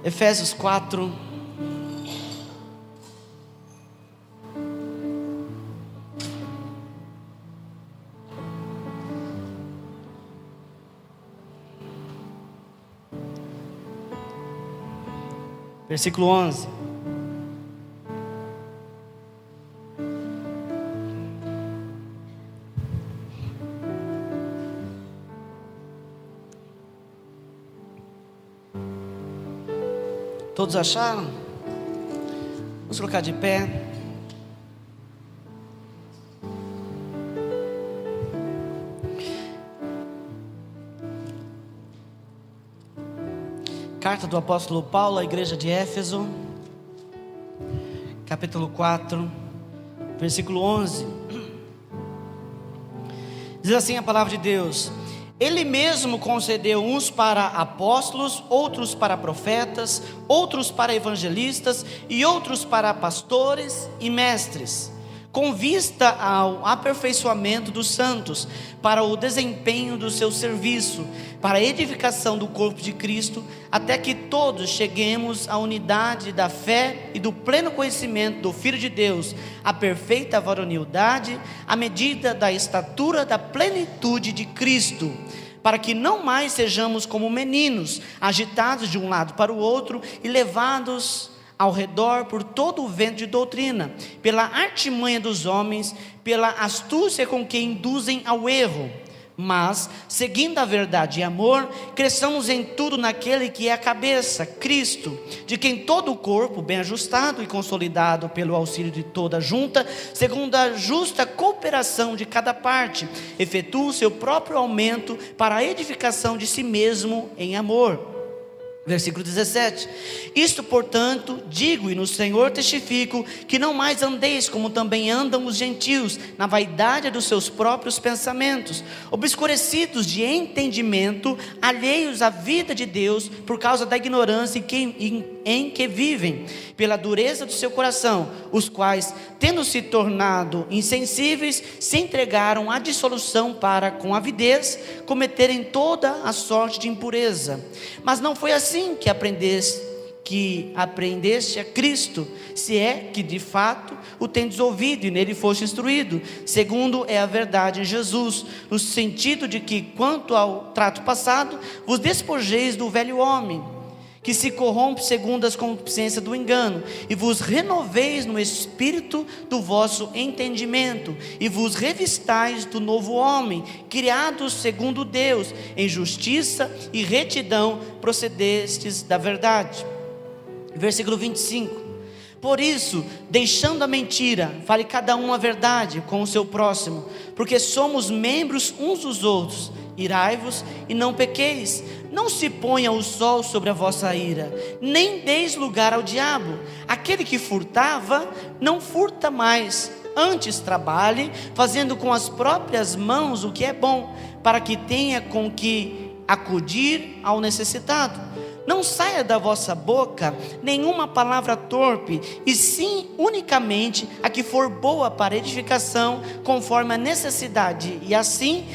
Efésios 4. Versículo 11. Todos acharam? Vamos colocar de pé. Carta do apóstolo Paulo à igreja de Éfeso, capítulo 4, versículo 11. Diz assim a palavra de Deus: Ele mesmo concedeu uns para apóstolos, outros para profetas, outros para evangelistas e outros para pastores e mestres, com vista ao aperfeiçoamento dos santos, para o desempenho do seu serviço, para a edificação do corpo de Cristo, até que todos cheguemos à unidade da fé e do pleno conhecimento do Filho de Deus, à perfeita varonilidade, à medida da estatura da plenitude de Cristo, para que não mais sejamos como meninos, agitados de um lado para o outro e levados ao redor por todo o vento de doutrina, pela artimanha dos homens, pela astúcia com que induzem ao erro. Mas, seguindo a verdade e amor, cresçamos em tudo naquele que é a cabeça, Cristo, de quem todo o corpo, bem ajustado e consolidado pelo auxílio de toda a junta, segundo a justa cooperação de cada parte, efetua o seu próprio aumento para a edificação de si mesmo em amor. Versículo 17: Isto, portanto, digo e no Senhor testifico, que não mais andeis como também andam os gentios, na vaidade dos seus próprios pensamentos, obscurecidos de entendimento, alheios à vida de Deus, por causa da ignorância em que vivem, pela dureza do seu coração, os quais, tendo se tornado insensíveis, se entregaram à dissolução para, com avidez, cometerem toda a sorte de impureza. Mas não foi assim que aprendeste a Cristo, se é que de fato o tendes ouvido e nele foste instruído, segundo é a verdade em Jesus, no sentido de que, quanto ao trato passado, vos despojeis do velho homem, que se corrompe segundo as concupiscências do engano, e vos renoveis no espírito do vosso entendimento, e vos revistais do novo homem, criados segundo Deus, em justiça e retidão procedestes da verdade. Versículo 25: Por isso, deixando a mentira, fale cada um a verdade com o seu próximo, porque somos membros uns dos outros. Irai-vos e não pequeis. Não se ponha o sol sobre a vossa ira, nem deis lugar ao diabo. Aquele que furtava, não furta mais, antes trabalhe, fazendo com as próprias mãos o que é bom, para que tenha com que acudir ao necessitado. Não saia da vossa boca nenhuma palavra torpe, e sim unicamente a que for boa para edificação, conforme a necessidade, e assim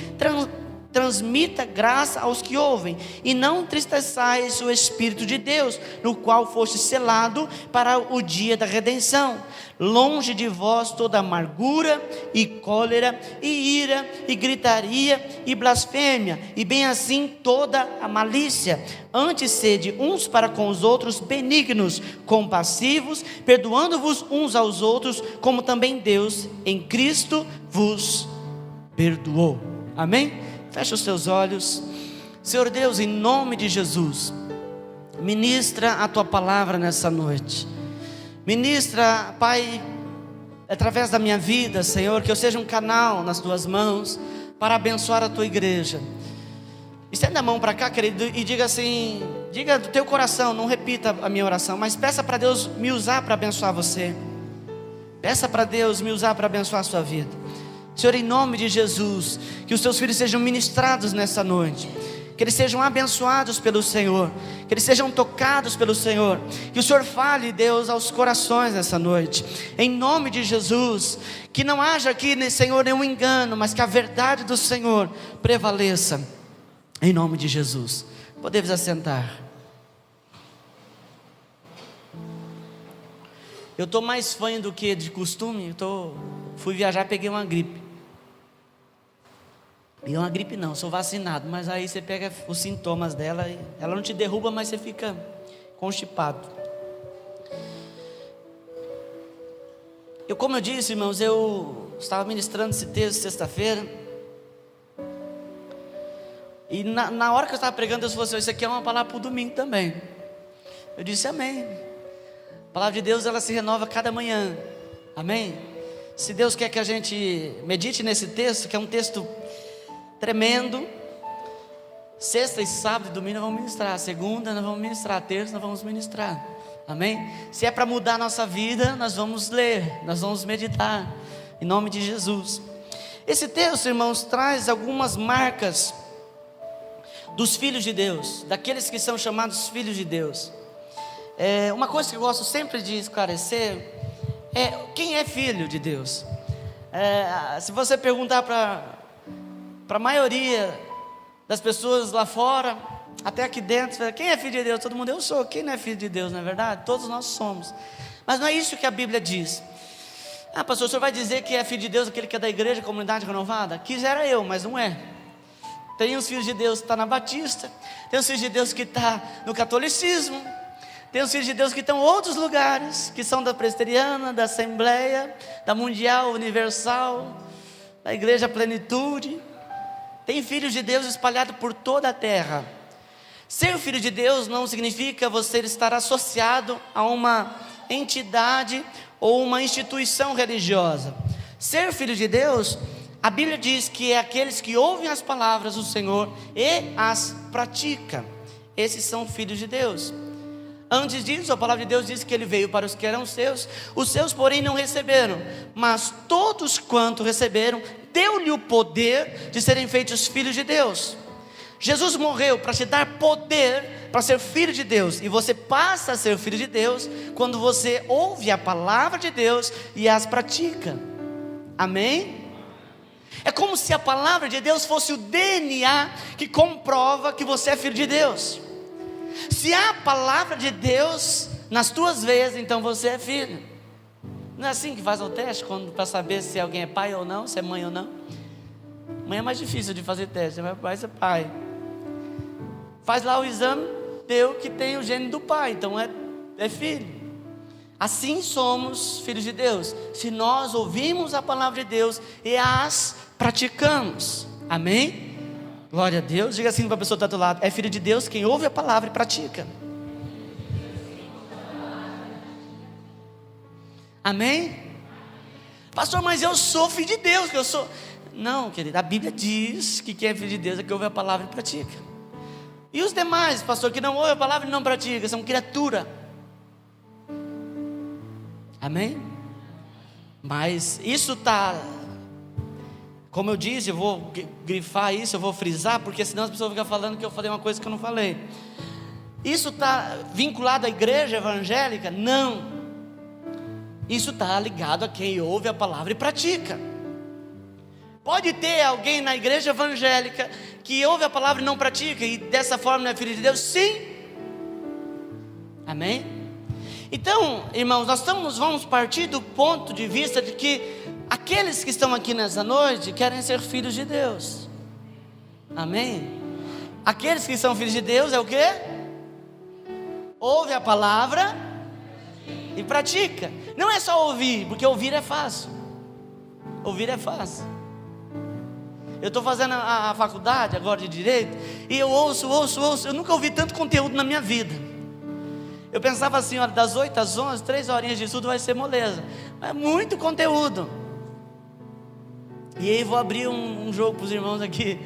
transmita graça aos que ouvem, e não entristeçais o Espírito de Deus, no qual foste selado para o dia da redenção. Longe de vós toda amargura e cólera e ira e gritaria e blasfêmia, e bem assim toda a malícia. Antes sede uns para com os outros benignos, compassivos, perdoando-vos uns aos outros, como também Deus em Cristo vos perdoou. Amém? Feche os teus olhos. Senhor Deus, em nome de Jesus, ministra a tua palavra nessa noite. Ministra, Pai, através da minha vida, Senhor, que eu seja um canal nas tuas mãos para abençoar a tua igreja. Estenda a mão para cá, querido, e diga assim, diga do teu coração, não repita a minha oração, mas peça para Deus me usar para abençoar você. Peça para Deus me usar para abençoar a sua vida. Senhor, em nome de Jesus, que os teus filhos sejam ministrados nessa noite, que eles sejam abençoados pelo Senhor, que eles sejam tocados pelo Senhor, que o Senhor fale, Deus, aos corações nessa noite, em nome de Jesus. Que não haja aqui, Senhor, nenhum engano, mas que a verdade do Senhor prevaleça, em nome de Jesus. Podemos assentar. Eu estou mais fanho do que de costume. Fui viajar e peguei uma gripe. E é uma gripe não, sou vacinado. Mas aí você pega os sintomas dela. Ela não te derruba, mas você fica constipado. Como eu disse, irmãos, eu estava ministrando esse texto sexta-feira. E na hora que eu estava pregando, Deus falou assim: isso aqui é uma palavra para o domingo também. Eu disse amém. A palavra de Deus, ela se renova cada manhã. Amém? Se Deus quer que a gente medite nesse texto, que é um texto tremendo. Sexta e sábado e domingo nós vamos ministrar. Segunda nós vamos ministrar. Terça nós vamos ministrar. Amém? Se é para mudar a nossa vida, nós vamos ler, nós vamos meditar, em nome de Jesus. Esse texto, irmãos, traz algumas marcas dos filhos de Deus, daqueles que são chamados filhos de Deus. Uma coisa que eu gosto sempre de esclarecer é quem é filho de Deus. Se você perguntar para a maioria das pessoas lá fora, até aqui dentro, quem é filho de Deus? Todo mundo, eu sou. Quem não é filho de Deus, não é verdade? Todos nós somos. Mas não é isso que a Bíblia diz. Pastor, o senhor vai dizer que é filho de Deus aquele que é da igreja, comunidade renovada? Quisera eu, mas não é. Tem os filhos de Deus que estão na Batista, tem os filhos de Deus que estão no catolicismo, tem os filhos de Deus que estão em outros lugares, que são da presbiteriana, da Assembleia, da Mundial, Universal, da Igreja Plenitude. Tem filhos de Deus espalhados por toda a terra. Ser filho de Deus não significa você estar associado a uma entidade ou uma instituição religiosa. Ser filho de Deus, a Bíblia diz que é aqueles que ouvem as palavras do Senhor e as praticam. Esses são filhos de Deus. Antes disso, a palavra de Deus diz que Ele veio para os que eram seus, os seus porém não receberam, mas todos quanto receberam, deu-lhe o poder de serem feitos filhos de Deus. Jesus morreu para te dar poder para ser filho de Deus, e você passa a ser filho de Deus quando você ouve a palavra de Deus e as pratica. Amém? É como se a palavra de Deus fosse o DNA que comprova que você é filho de Deus. Se há a palavra de Deus nas tuas veias, então você é filho. Não é assim que faz o teste para saber se alguém é pai ou não, se é mãe ou não? Mãe é mais difícil de fazer teste, mas pai é pai. Faz lá o exame, deu que tem o gene do pai, então é filho. Assim somos filhos de Deus, se nós ouvimos a palavra de Deus e as praticamos. Amém? Glória a Deus. Diga assim para a pessoa que está do lado: é filho de Deus quem ouve a palavra e pratica. Amém? Pastor, mas eu sou filho de Deus, que eu sou... Não, querido, a Bíblia diz que quem é filho de Deus é que ouve a palavra e pratica. E os demais, pastor, que não ouve a palavra e não pratica, são criatura. Amém? Mas isso está, como eu disse, eu vou grifar isso, eu vou frisar, porque senão as pessoas ficam falando que eu falei uma coisa que eu não falei. Isso está vinculado à igreja evangélica? Não. Isso está ligado a quem ouve a palavra e pratica. Pode ter alguém na igreja evangélica que ouve a palavra e não pratica, e dessa forma não é filho de Deus? Sim. Amém? Então, irmãos, vamos partir do ponto de vista de que aqueles que estão aqui nessa noite querem ser filhos de Deus. Amém? Aqueles que são filhos de Deus é o quê? Ouve a palavra e pratica. Não é só ouvir, porque ouvir é fácil. Ouvir é fácil. Eu estou fazendo a faculdade agora de Direito, e eu ouço. Eu nunca ouvi tanto conteúdo na minha vida. Eu pensava assim, olha, das 8 às 11, 3 horinhas de estudo vai ser moleza. Mas é muito conteúdo. E aí vou abrir um jogo para os irmãos aqui.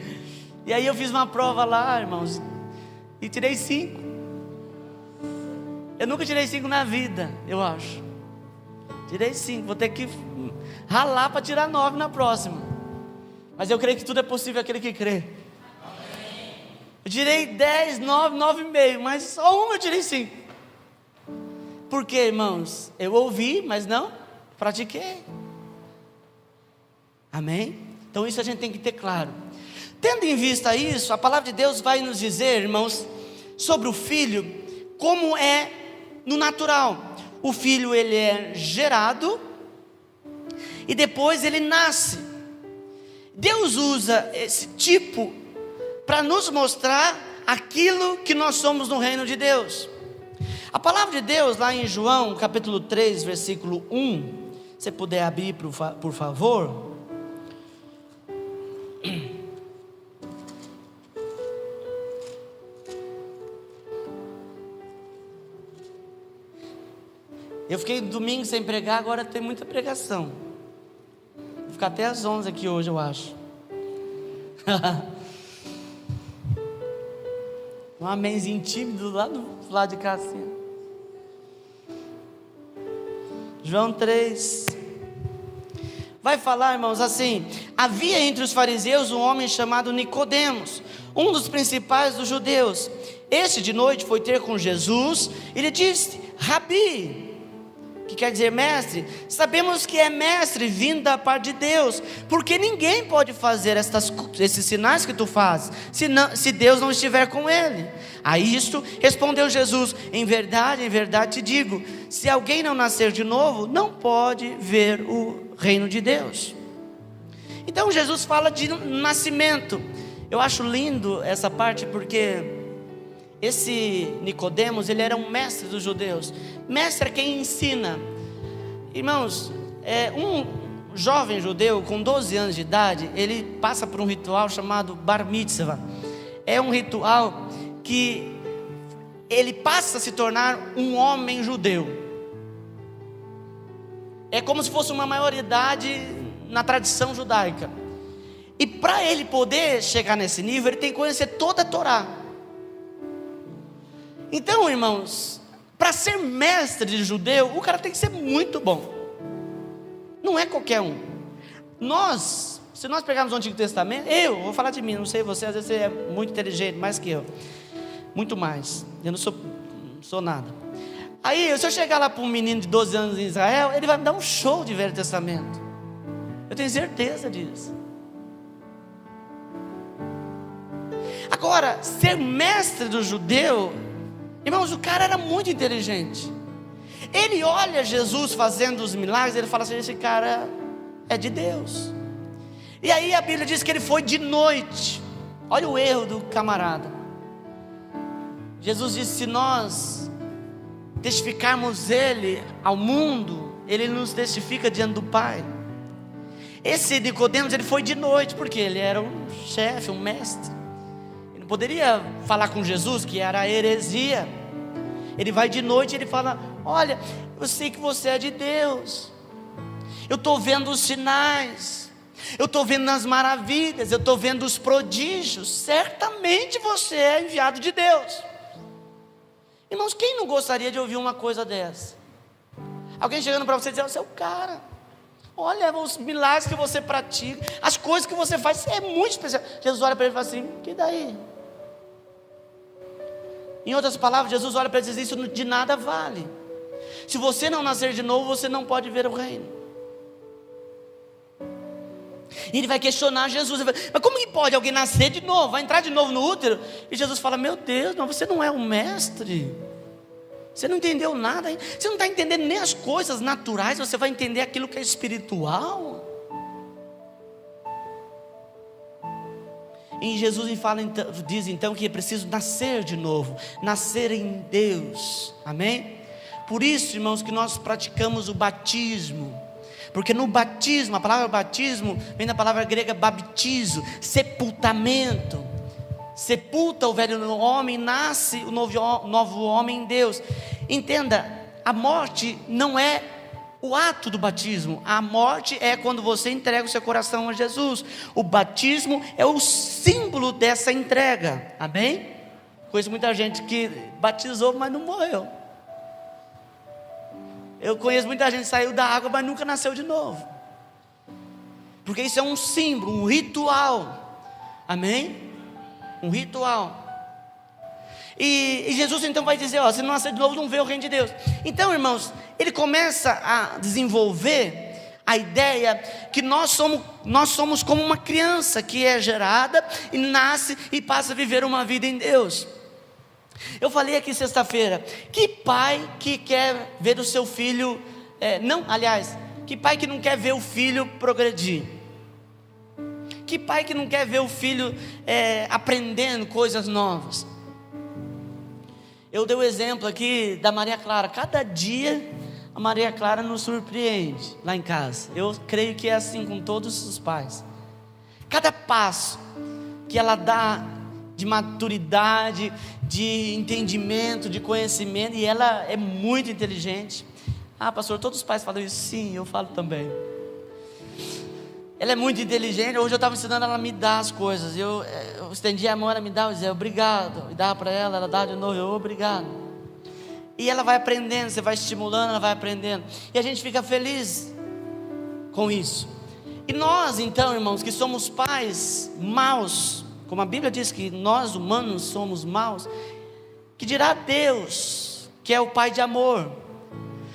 E aí eu fiz uma prova lá, irmãos, e tirei 5. Eu nunca tirei 5 na vida, eu acho. Tirei 5, vou ter que ralar para tirar 9 na próxima. Mas eu creio que tudo é possível aquele que crê. Eu tirei 10, 9, 9,5, mas só uma eu tirei 5. Por quê, irmãos? Eu ouvi, mas não pratiquei. Amém? Então isso a gente tem que ter claro. Tendo em vista isso, a palavra de Deus vai nos dizer, irmãos, sobre o filho, como é no natural. o filho ele é gerado e depois ele nasce. Deus usa esse tipo para nos mostrar aquilo que nós somos no reino de Deus. A palavra de Deus lá em João capítulo 3 versículo 1, se você puder abrir por favor. Eu fiquei domingo sem pregar, agora tem muita pregação. Vou ficar até às 11 aqui hoje, eu acho. Um amenzinho tímido lá do lado de cá assim. João 3. Vai falar, irmãos, assim: havia entre os fariseus um homem chamado Nicodemos, um dos principais dos judeus. Este de noite foi ter com Jesus e lhe disse: Rabi, que quer dizer mestre, sabemos que é mestre vindo da parte de Deus, porque ninguém pode fazer esses sinais que tu fazes, se Deus não estiver com ele. A isto respondeu Jesus: em verdade te digo, se alguém não nascer de novo, não pode ver o reino de Deus. Então Jesus fala de nascimento. Eu acho lindo essa parte, porque esse Nicodemos, ele era um mestre dos judeus. Mestre é quem ensina. Irmãos, um jovem judeu com 12 anos de idade, ele passa por um ritual chamado Bar Mitzvah. É um ritual que ele passa a se tornar um homem judeu. É como se fosse uma maioridade na tradição judaica. E para ele poder chegar nesse nível, ele tem que conhecer toda a Torá. Então, irmãos, para ser mestre de judeu, o cara tem que ser muito bom. Não é qualquer um. Se nós pegarmos o Antigo Testamento, eu vou falar de mim, não sei você, às vezes você é muito inteligente, mais que eu. Muito mais. Eu não sou nada. Aí, se eu chegar lá para um menino de 12 anos em Israel, ele vai me dar um show de Velho Testamento. Eu tenho certeza disso. Agora, ser mestre do judeu, irmãos, o cara era muito inteligente. Ele olha Jesus fazendo os milagres, ele fala assim: esse cara é de Deus. E aí a Bíblia diz que ele foi de noite. Olha o erro do camarada. Jesus disse: se nós testificarmos ele ao mundo, ele nos testifica diante do Pai. Esse Nicodemos, ele foi de noite, porque ele era um chefe, um mestre. Ele não poderia falar com Jesus, que era heresia. Ele vai de noite e ele fala: olha, eu sei que você é de Deus. Eu estou vendo os sinais, eu estou vendo as maravilhas, eu estou vendo os prodígios. Certamente você é enviado de Deus. Irmãos, quem não gostaria de ouvir uma coisa dessa? Alguém chegando para você e dizendo: você é o cara. Olha os milagres que você pratica, as coisas que você faz, é muito especial. Jesus olha para ele e fala assim: que daí? Em outras palavras, Jesus olha para ele e diz: isso de nada vale. Se você não nascer de novo, você não pode ver o reino. E ele vai questionar Jesus: mas como que pode alguém nascer de novo? Vai entrar de novo no útero? E Jesus fala: meu Deus, mas você não é um mestre. Você não entendeu nada. Você não está entendendo nem as coisas naturais. Você vai entender aquilo que é espiritual. E Jesus diz então que é preciso nascer de novo, nascer em Deus. Amém? Por isso, irmãos, que nós praticamos o batismo. Porque no batismo, a palavra batismo vem da palavra grega baptizo, sepultamento. Sepulta o velho homem, nasce o novo homem em Deus. Entenda, a morte não é o ato do batismo. A morte é quando você entrega o seu coração a Jesus. O batismo é o símbolo dessa entrega. Amém? Conheço muita gente que batizou, mas não morreu. Eu conheço muita gente que saiu da água, mas nunca nasceu de novo. Porque isso é um símbolo, um ritual. Amém? Um ritual. E Jesus então vai dizer: se não nascer de novo, não vê o reino de Deus. Então, irmãos, ele começa a desenvolver a ideia que nós somos como uma criança que é gerada e nasce e passa a viver uma vida em Deus. Eu falei aqui sexta-feira, que pai que quer ver o seu filho, que pai que não quer ver o filho progredir? Que pai que não quer ver o filho aprendendo coisas novas? Eu dei o exemplo aqui da Maria Clara. Cada dia a Maria Clara nos surpreende lá em casa. Eu creio que é assim com todos os pais. Cada passo que ela dá de maturidade, de entendimento, de conhecimento, e ela é muito inteligente. Ah, pastor, todos os pais falam isso? Sim, eu falo também. Ela é muito inteligente. Hoje eu estava ensinando ela a me dar as coisas. Eu estendia a mão, ela me dava, eu dizia obrigado, e dava para ela dava de novo, eu obrigado. E ela vai aprendendo, você vai estimulando, ela vai aprendendo, e a gente fica feliz com isso. E nós então, irmãos, que somos pais maus, como a Bíblia diz que nós humanos somos maus, que dirá Deus, que é o Pai de amor?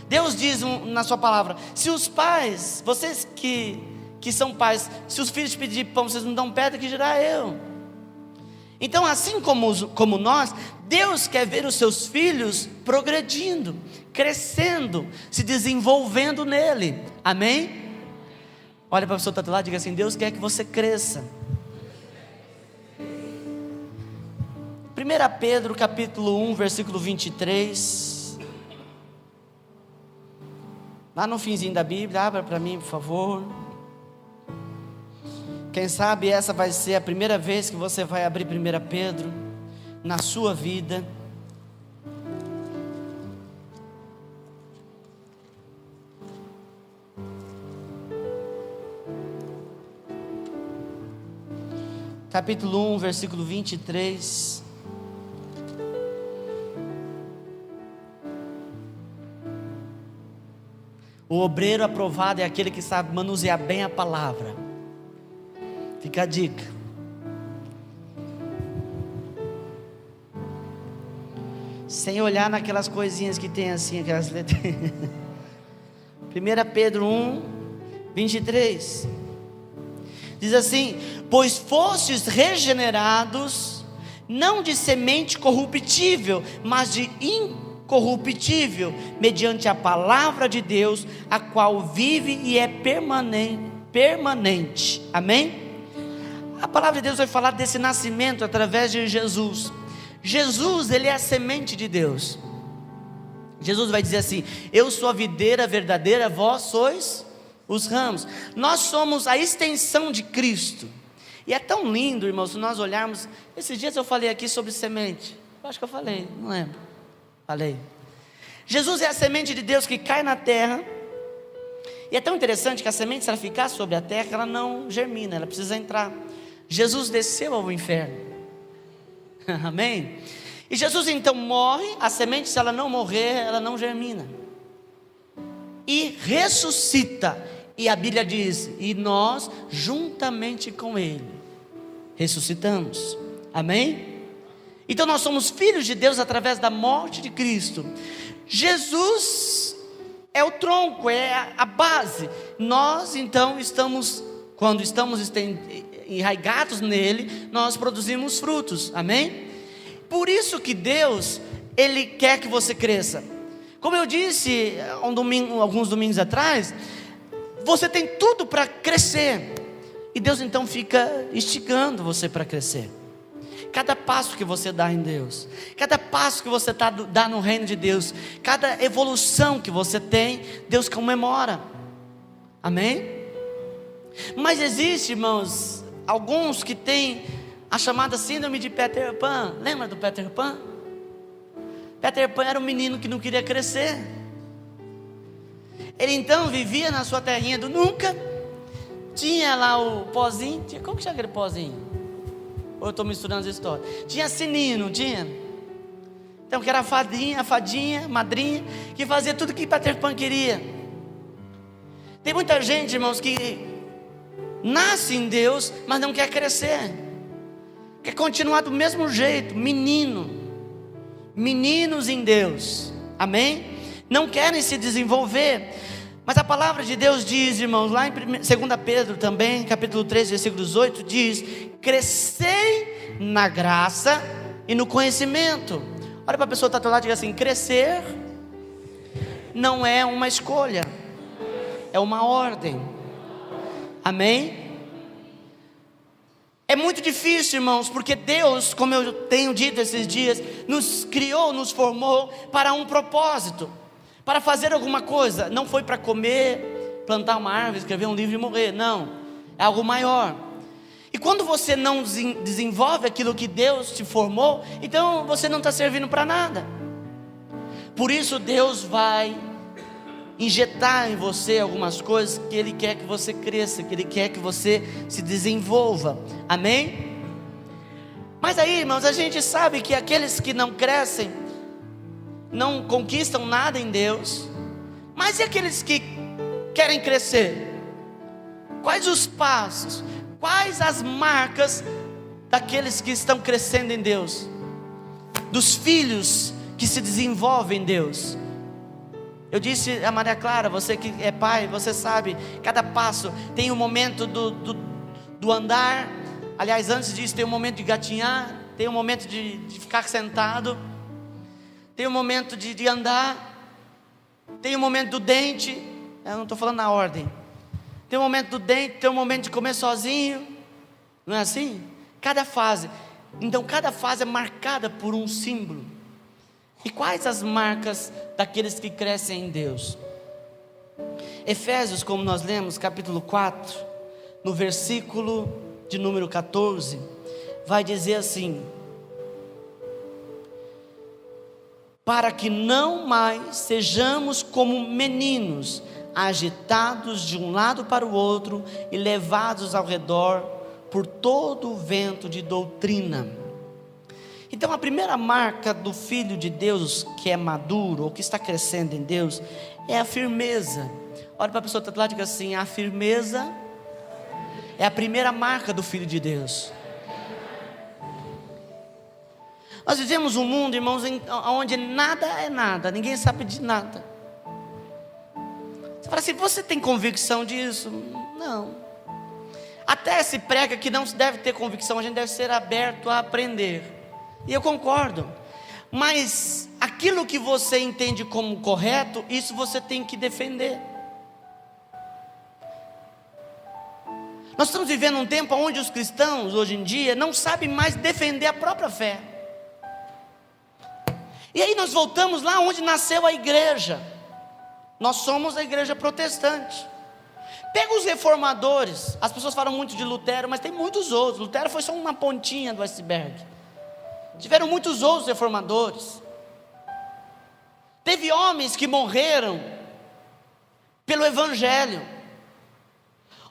Deus diz na sua palavra: se os pais, vocês que são pais, se os filhos pedirem pão, vocês não dão pedra, que dirá eu? Então, assim como nós, Deus quer ver os seus filhos progredindo, crescendo, se desenvolvendo nele. Amém? Olha para a pessoa que está do lado e diga assim: Deus quer que você cresça. 1 Pedro capítulo 1, versículo 23. Lá no finzinho da Bíblia, abra para mim, por favor. Quem sabe essa vai ser a primeira vez que você vai abrir 1 Pedro na sua vida. Capítulo 1, versículo 23. O obreiro aprovado é aquele que sabe manusear bem a palavra. Fica a dica. Sem olhar naquelas coisinhas que tem assim, aquelas letras. 1 Pedro 1, 23. Diz assim: pois fostes regenerados, não de semente corruptível, mas de incorruptível, mediante a palavra de Deus, a qual vive e é permanente. Amém? A palavra de Deus vai falar desse nascimento através de Jesus. Jesus, ele é a semente de Deus. Jesus vai dizer assim: eu sou a videira verdadeira, vós sois os ramos. Nós somos a extensão de Cristo. E é tão lindo, irmãos, se nós olharmos. Esses dias eu falei aqui sobre semente. Eu acho que eu falei, não lembro. Falei. Jesus é a semente de Deus que cai na terra. E é tão interessante que a semente, se ela ficar sobre a terra, ela não germina, ela precisa entrar. Jesus desceu ao inferno. Amém? E Jesus então morre. A semente, se ela não morrer, ela não germina. E ressuscita. E a Bíblia diz: e nós juntamente com Ele ressuscitamos. Amém? Então nós somos filhos de Deus através da morte de Cristo. Jesus é o tronco, é a base. Nós então quando estamos enraigados nele, nós produzimos frutos. Amém? Por isso que Deus, Ele quer que você cresça. Como eu disse alguns domingos atrás, você tem tudo para crescer. E Deus então fica instigando você para crescer. Cada passo que você dá em Deus, cada passo que você dá no reino de Deus, cada evolução que você tem, Deus comemora. Amém? Mas existe, irmãos, alguns que têm a chamada síndrome de Peter Pan. Lembra do Peter Pan? Peter Pan era um menino que não queria crescer. Ele então vivia na sua terrinha do nunca. Tinha lá o pozinho. Como que chama aquele pozinho? Ou eu estou misturando as histórias? Tinha sininho, não tinha? Então que era a fadinha, madrinha, que fazia tudo que Peter Pan queria. Tem muita gente, irmãos, que nasce em Deus, mas não quer crescer. Quer continuar do mesmo jeito, meninos em Deus. Amém? Não querem se desenvolver. Mas a palavra de Deus diz, irmãos, lá em 2 Pedro também, capítulo 3, versículo 18, diz: crescei na graça e no conhecimento. Olha para a pessoa que está do teu lado e diga assim: crescer não é uma escolha, é uma ordem. Amém? É muito difícil, irmãos, porque Deus, como eu tenho dito esses dias, nos criou, nos formou para um propósito, para fazer alguma coisa. Não foi para comer, plantar uma árvore, escrever um livro e morrer. Não, é algo maior. E quando você não desenvolve aquilo que Deus te formou, então você não está servindo para nada. Por isso Deus vai injetar em você algumas coisas que Ele quer que você cresça, que Ele quer que você se desenvolva. Amém? Mas aí, irmãos, a gente sabe que aqueles que não crescem não conquistam nada em Deus. Mas e aqueles que querem crescer? Quais os passos? Quais as marcas daqueles que estão crescendo em Deus? Dos filhos que se desenvolvem em Deus. Eu disse a Maria Clara, você que é pai, você sabe, cada passo tem um momento do andar. Aliás, antes disso tem um momento de gatinhar, tem um momento de ficar sentado, tem um momento de andar, tem um momento do dente. Eu não estou falando na ordem. Tem um momento do dente, tem um momento de comer sozinho. Não é assim? Cada fase. Então cada fase é marcada por um símbolo. E quais as marcas daqueles que crescem em Deus? Efésios, como nós lemos, capítulo 4, no versículo de número 14, vai dizer assim: para que não mais sejamos como meninos, agitados de um lado para o outro e levados ao redor por todo o vento de doutrina. Então a primeira marca do filho de Deus que é maduro, ou que está crescendo em Deus, é a firmeza. Olha para a pessoa que está do lado e diga assim: a firmeza é a primeira marca do filho de Deus. Nós vivemos um mundo, irmãos, onde nada é nada, ninguém sabe de nada. Você fala assim: você tem convicção disso? Não. Até se prega que não se deve ter convicção, a gente deve ser aberto a aprender. E eu concordo, mas aquilo que você entende como correto, isso você tem que defender. Nós estamos vivendo um tempo onde os cristãos, hoje em dia, não sabem mais defender a própria fé. E aí nós voltamos lá onde nasceu a igreja. Nós somos a igreja protestante. Pega os reformadores. As pessoas falam muito de Lutero, mas tem muitos outros. Lutero foi só uma pontinha do iceberg. Tiveram muitos outros reformadores. Teve homens que morreram pelo evangelho.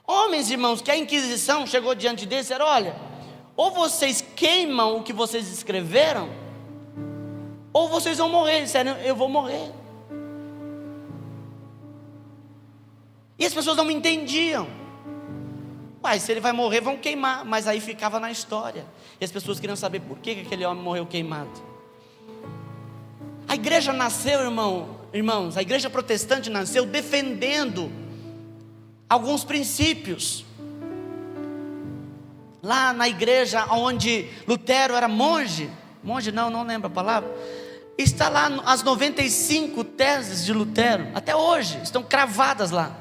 Homens, irmãos, que a Inquisição chegou diante deles e disseram: olha, ou vocês queimam o que vocês escreveram, ou vocês vão morrer. Eles disseram: eu vou morrer. E as pessoas não entendiam. Mas se ele vai morrer, vão queimar. Mas aí ficava na história. E as pessoas queriam saber por que aquele homem morreu queimado. A igreja nasceu, irmãos, a igreja protestante nasceu defendendo alguns princípios. Lá na igreja onde Lutero era monge não lembro a palavra, está lá as 95 teses de Lutero, até hoje, estão cravadas lá.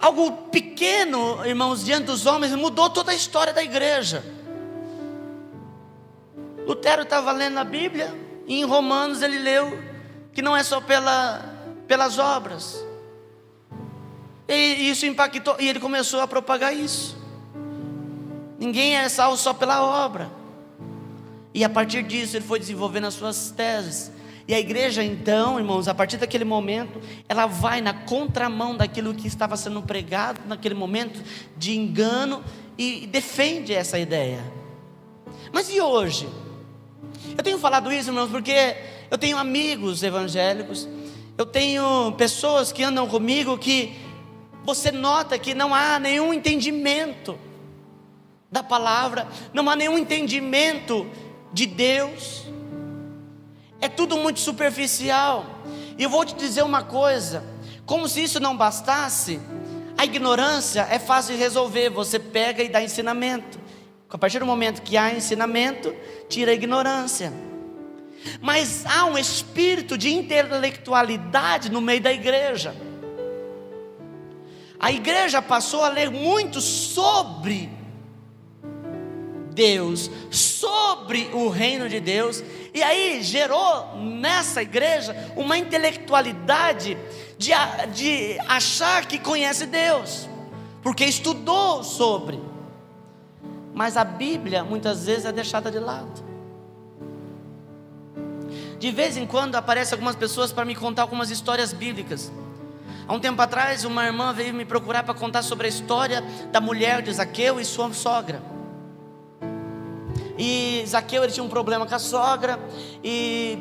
Algo pequeno, irmãos, diante dos homens, mudou toda a história da igreja. Lutero estava lendo a Bíblia, e em Romanos ele leu que não é só pelas obras. E isso impactou, e ele começou a propagar isso. Ninguém é salvo só pela obra. E a partir disso ele foi desenvolvendo as suas teses. E a igreja então, irmãos, a partir daquele momento, ela vai na contramão daquilo que estava sendo pregado naquele momento de engano, e defende essa ideia. Mas e hoje? Eu tenho falado isso, irmãos, porque eu tenho amigos evangélicos, eu tenho pessoas que andam comigo que você nota que não há nenhum entendimento da palavra, não há nenhum entendimento de Deus. É tudo muito superficial. E eu vou te dizer uma coisa: como se isso não bastasse, a ignorância é fácil de resolver. Você pega e dá ensinamento. A partir do momento que há ensinamento, tira a ignorância. Mas há um espírito de intelectualidade no meio da igreja. A igreja passou a ler muito sobre Deus, sobre o reino de Deus, e aí gerou nessa igreja uma intelectualidade de achar que conhece Deus, porque estudou sobre. Mas a Bíblia muitas vezes é deixada de lado. De vez em quando aparecem algumas pessoas para me contar algumas histórias bíblicas. Há um tempo atrás uma irmã veio me procurar para contar sobre a história da mulher de Zaqueu e sua sogra. E Zaqueu, ele tinha um problema com a sogra, e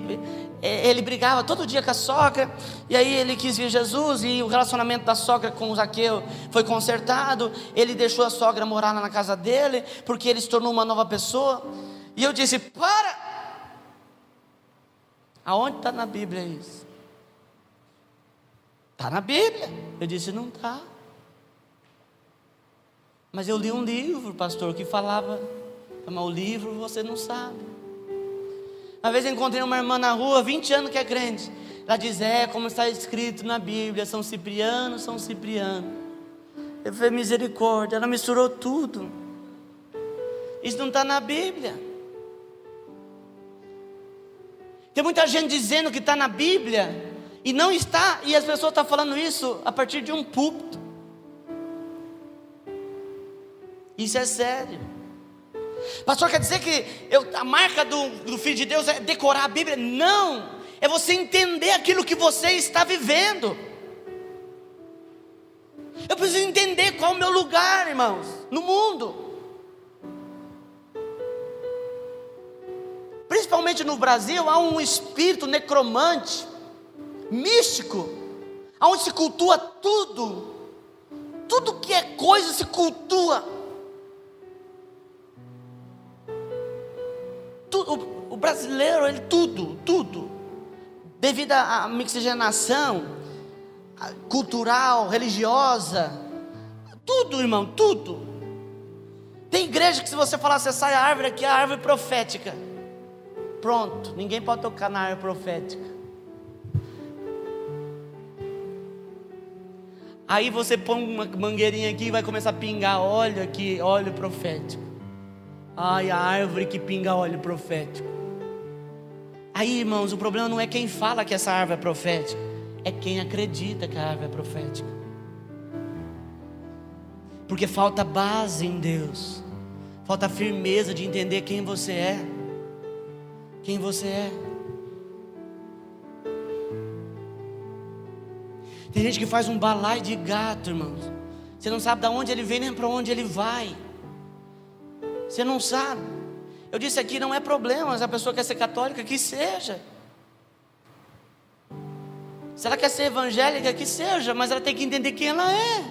ele brigava todo dia com a sogra. E aí ele quis vir Jesus, e o relacionamento da sogra com o Zaqueu foi consertado. Ele deixou a sogra morar na casa dele, porque ele se tornou uma nova pessoa. E eu disse: para! Aonde está na Bíblia isso? Está na Bíblia. Eu disse: não está. Mas eu li um livro, pastor, que falava. Mas o livro você não sabe. Uma vez eu encontrei uma irmã na rua, 20 anos que é crente. Ela diz: como está escrito na Bíblia, São Cipriano, São Cipriano. Eu falei: misericórdia. Ela misturou tudo. Isso não está na Bíblia. Tem muita gente dizendo que está na Bíblia e não está, e as pessoas estão falando isso a partir de um púlpito. Isso é sério. Pastor, quer dizer que a marca do Filho de Deus é decorar a Bíblia? Não, é você entender aquilo que você está vivendo. Eu preciso entender qual é o meu lugar, irmãos, no mundo. Principalmente no Brasil, há um espírito necromante, místico, onde se cultua tudo. Tudo que é coisa se cultua. O brasileiro, ele tudo, devido à mixigenação cultural, religiosa, tudo, irmão, tudo. Tem igreja que se você falar, você sai a árvore aqui, a árvore profética, pronto, ninguém pode tocar na árvore profética. Aí você põe uma mangueirinha aqui e vai começar a pingar óleo aqui, óleo profético. Ai, a árvore que pinga óleo profético. Aí, irmãos, o problema não é quem fala que essa árvore é profética, é quem acredita que a árvore é profética. Porque falta base em Deus, falta firmeza de entender quem você é. Quem você é. Tem gente que faz um balaio de gato, irmãos. Você não sabe de onde ele vem nem para onde ele vai. Você não sabe. Eu disse aqui, não é problema se a pessoa quer ser católica, que seja. Se ela quer ser evangélica, que seja, mas ela tem que entender quem ela é.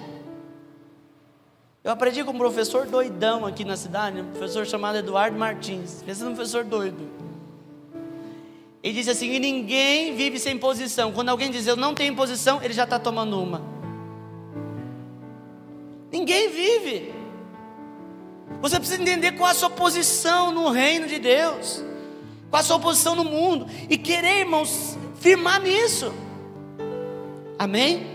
Eu aprendi com um professor doidão aqui na cidade, um professor chamado Eduardo Martins. Pensa num professor doido. Ele disse assim: e ninguém vive sem posição. Quando alguém diz eu não tenho posição, ele já está tomando uma. Ninguém vive. Você precisa entender qual a sua posição no reino de Deus, qual a sua posição no mundo, e querer, irmãos, firmar nisso. Amém?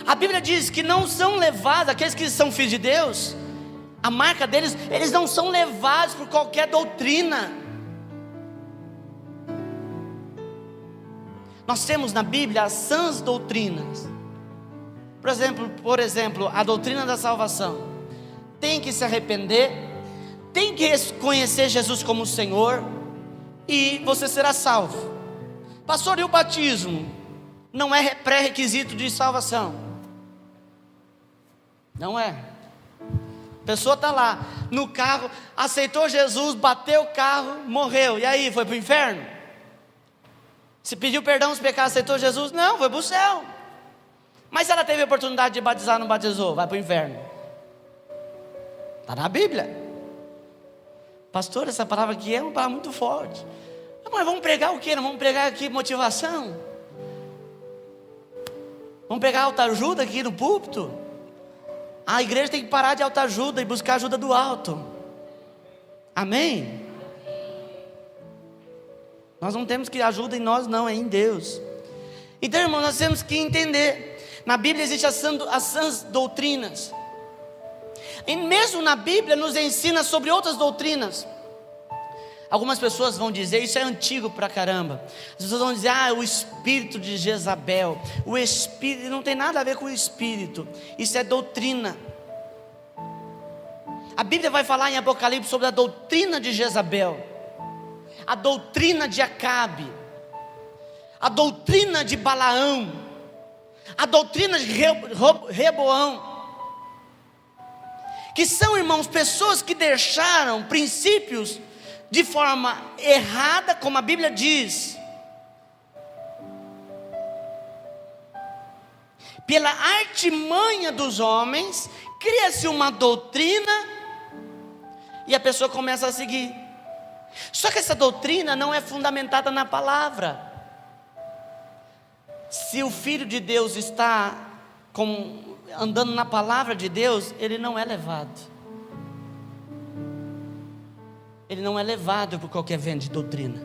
A Bíblia diz que não são levados, aqueles que são filhos de Deus, a marca deles, eles não são levados por qualquer doutrina. Nós temos na Bíblia as sãs doutrinas. Por exemplo, a doutrina da salvação. Tem que se arrepender, tem que reconhecer Jesus como Senhor, e você será salvo. Pastor, e o batismo? Não é pré-requisito de salvação. Não é. A pessoa está lá, no carro, aceitou Jesus, bateu o carro, morreu. E aí, foi para o inferno? Se pediu perdão dos pecados, aceitou Jesus? Não, foi para o céu. Mas ela teve a oportunidade de batizar, não batizou, vai para o inferno. Está na Bíblia. Pastor, essa palavra aqui é uma palavra muito forte. Mas vamos pregar o quê? Não vamos pregar aqui motivação? Vamos pegar autoajuda aqui no púlpito? A igreja tem que parar de autoajuda e buscar ajuda do alto. Amém? Nós não temos que ajuda em nós, não, é em Deus. Então, irmão, nós temos que entender. Na Bíblia existem as sãs doutrinas. E mesmo na Bíblia nos ensina sobre outras doutrinas. Algumas pessoas vão dizer, isso é antigo pra caramba. As pessoas vão dizer, o espírito de Jezabel. O espírito, não tem nada a ver com o espírito. Isso é doutrina. A Bíblia vai falar em Apocalipse sobre a doutrina de Jezabel, a doutrina de Acabe, a doutrina de Balaão, a doutrina de Reboão, que são, irmãos, pessoas que deixaram princípios de forma errada, como a Bíblia diz. Pela artimanha dos homens, cria-se uma doutrina e a pessoa começa a seguir. Só que essa doutrina não é fundamentada na palavra. Se o Filho de Deus está andando na palavra de Deus, ele não é levado. Ele não é levado por qualquer vento de doutrina.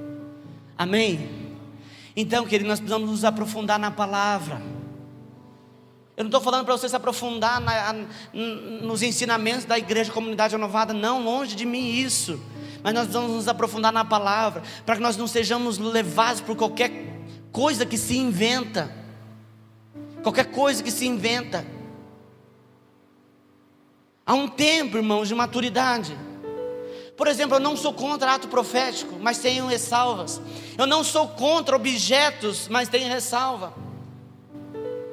Amém? Então, querido, nós precisamos nos aprofundar na palavra. Eu não estou falando para você se aprofundar nos ensinamentos da igreja Comunidade Renovada. Não, longe de mim isso. Mas nós precisamos nos aprofundar na palavra, para que nós não sejamos levados por qualquer coisa que se inventa. Qualquer coisa que se inventa. Há um tempo, irmãos, de maturidade. Por exemplo, eu não sou contra ato profético, mas tenho ressalvas. Eu não sou contra objetos, mas tenho ressalva.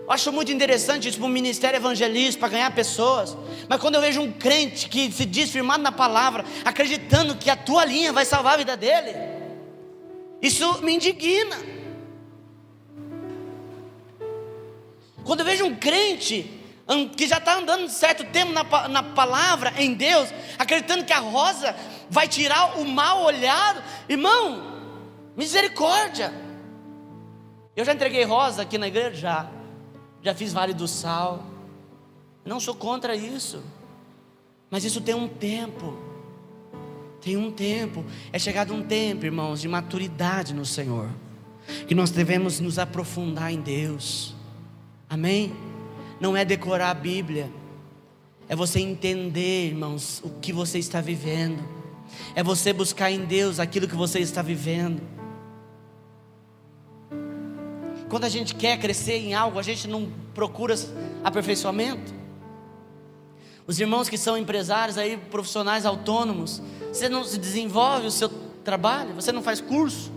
Eu acho muito interessante isso para o ministério evangelista, para ganhar pessoas. Mas quando eu vejo um crente que se diz firmado na palavra, acreditando que a toalhinha vai salvar a vida dele, isso me indigna. Quando eu vejo um crente que já está andando certo tempo na palavra, em Deus, acreditando que a rosa vai tirar o mal olhado, irmão, misericórdia. Eu já entreguei rosa aqui na igreja, já fiz Vale do Sal. Não sou contra isso, mas isso tem um tempo. Tem um tempo. É chegado um tempo, irmãos, de maturidade no Senhor, que nós devemos nos aprofundar em Deus. Amém? Não é decorar a Bíblia, é você entender, irmãos, o que você está vivendo. É você buscar em Deus aquilo que você está vivendo. Quando a gente quer crescer em algo, a gente não procura aperfeiçoamento. Os irmãos que são empresários aí, profissionais autônomos, você não se desenvolve o seu trabalho? Você não faz curso?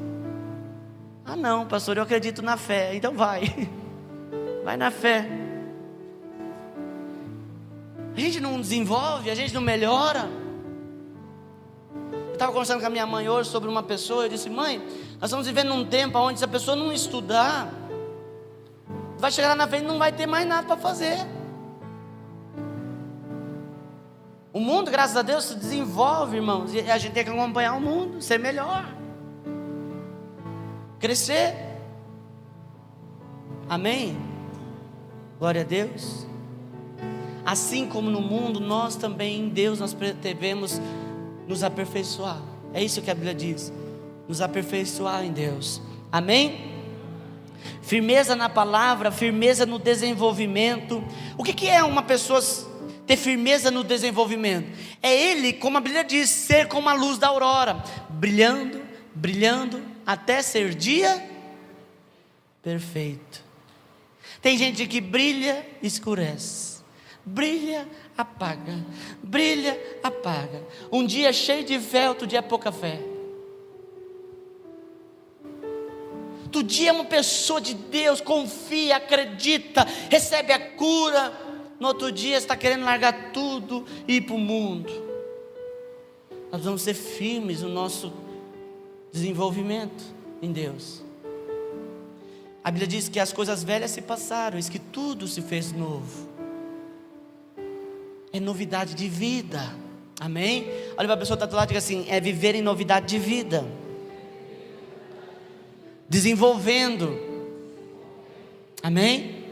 Ah não, pastor, eu acredito na fé. Então vai na fé. A gente não desenvolve, a gente não melhora. Eu estava conversando com a minha mãe hoje sobre uma pessoa. Eu disse: mãe, nós estamos vivendo num tempo onde, se a pessoa não estudar, vai chegar lá na frente e não vai ter mais nada para fazer. O mundo, graças a Deus, se desenvolve, irmãos, e a gente tem que acompanhar o mundo, ser melhor, crescer. Amém? Glória a Deus. Assim como no mundo, nós também em Deus nós devemos nos aperfeiçoar. É isso que a Bíblia diz, nos aperfeiçoar em Deus. Amém? Firmeza na palavra, firmeza no desenvolvimento. O que é uma pessoa ter firmeza no desenvolvimento? É ele, como a Bíblia diz, ser como a luz da aurora, brilhando, brilhando, até ser dia perfeito. Tem gente que brilha, escurece, brilha, apaga, brilha, apaga. Um dia cheio de fé, outro dia pouca fé. Outro dia é uma pessoa de Deus, confia, acredita, recebe a cura. No outro dia está querendo largar tudo e ir para o mundo. Nós vamos ser firmes no nosso desenvolvimento em Deus. A Bíblia diz que as coisas velhas se passaram, diz que tudo se fez novo. É novidade de vida. Amém? Olha para a pessoa que está do lado e diga assim: é viver em novidade de vida. Desenvolvendo. Amém?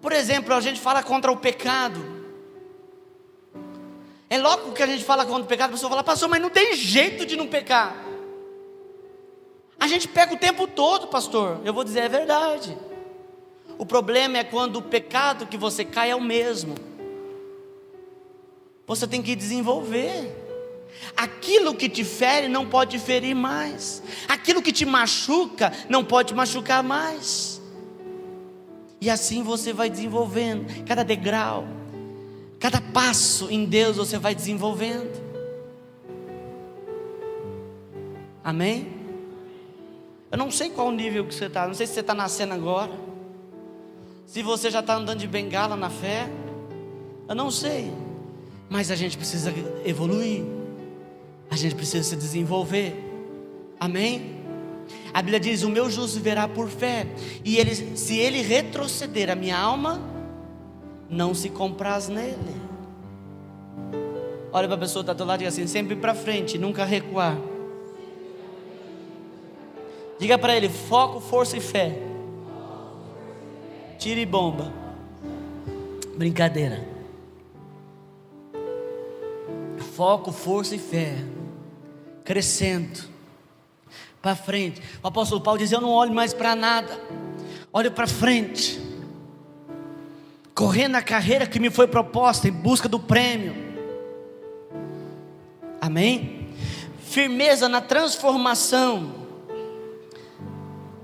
Por exemplo, a gente fala contra o pecado. É louco que a gente fala contra o pecado, a pessoa fala: pastor, mas não tem jeito de não pecar. A gente peca o tempo todo, pastor. Eu vou dizer, é verdade. O problema é quando o pecado que você cai é o mesmo. Você tem que desenvolver. Aquilo que te fere não pode te ferir mais. Aquilo que te machuca não pode te machucar mais. E assim você vai desenvolvendo. Cada degrau, cada passo em Deus você vai desenvolvendo. Amém? Eu não sei qual nível que você está. Não sei se você está nascendo agora, se você já está andando de bengala na fé. Eu não sei. Mas a gente precisa evoluir. A gente precisa se desenvolver. Amém? A Bíblia diz: o meu justo viverá por fé. E se ele retroceder, a minha alma não se compraz nele. Olha para a pessoa que está do lado e diga assim: sempre para frente, nunca recuar. Diga para ele: foco, força e fé. Tira e bomba. Brincadeira. Foco, força e fé. Crescendo para frente. O apóstolo Paulo diz: eu não olho mais para nada, olho para frente, correndo a carreira que me foi proposta, em busca do prêmio. Amém? Firmeza na transformação.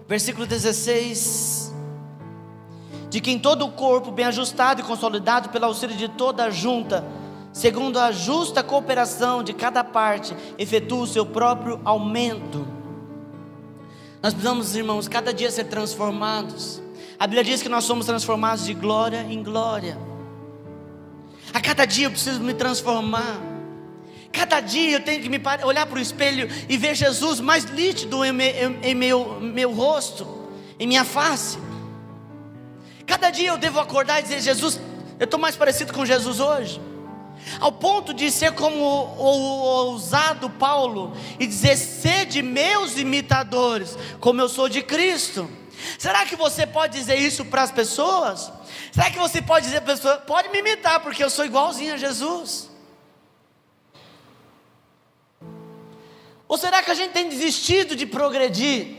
Versículo 16: de que em todo o corpo, bem ajustado e consolidado pelo auxílio de toda a junta, segundo a justa cooperação de cada parte, efetua o seu próprio aumento. Nós precisamos, irmãos, cada dia ser transformados. A Bíblia diz que nós somos transformados de glória em glória. A cada dia eu preciso me transformar. Cada dia eu tenho que olhar para o espelho e ver Jesus mais nítido em meu rosto, em minha face. Cada dia eu devo acordar e dizer: Jesus, eu estou mais parecido com Jesus hoje. Ao ponto de ser como o ousado Paulo e dizer: sede meus imitadores, como eu sou de Cristo. Será que você pode dizer isso para as pessoas? Será que você pode dizer para as pessoas: pode me imitar, porque eu sou igualzinho a Jesus? Ou será que a gente tem desistido de progredir?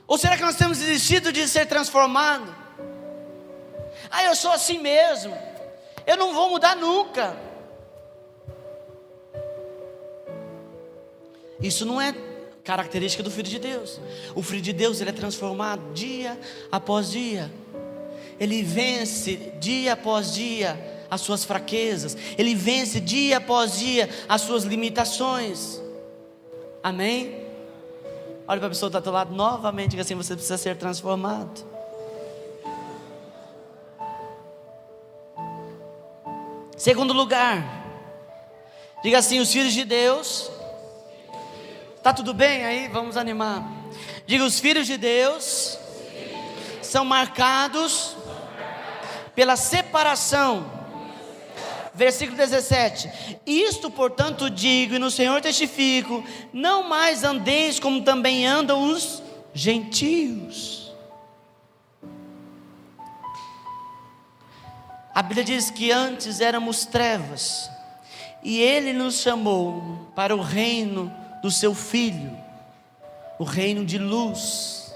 Ou será que nós temos desistido de ser transformado? Ah, eu sou assim mesmo, eu não vou mudar nunca. Isso não é característica do Filho de Deus. O Filho de Deus, ele é transformado dia após dia. Ele vence dia após dia as suas fraquezas. Ele vence dia após dia as suas limitações. Amém? Olha para a pessoa que está do teu lado novamente, diga assim: você precisa ser transformado. Segundo lugar, diga assim: os filhos de Deus. Está tudo bem aí? Vamos animar. Diga: os filhos de Deus são marcados pela separação. Versículo 17: isto portanto digo e no Senhor testifico, não mais andeis como também andam os gentios. A Bíblia diz que antes éramos trevas, e Ele nos chamou para o reino do seu Filho, o reino de luz.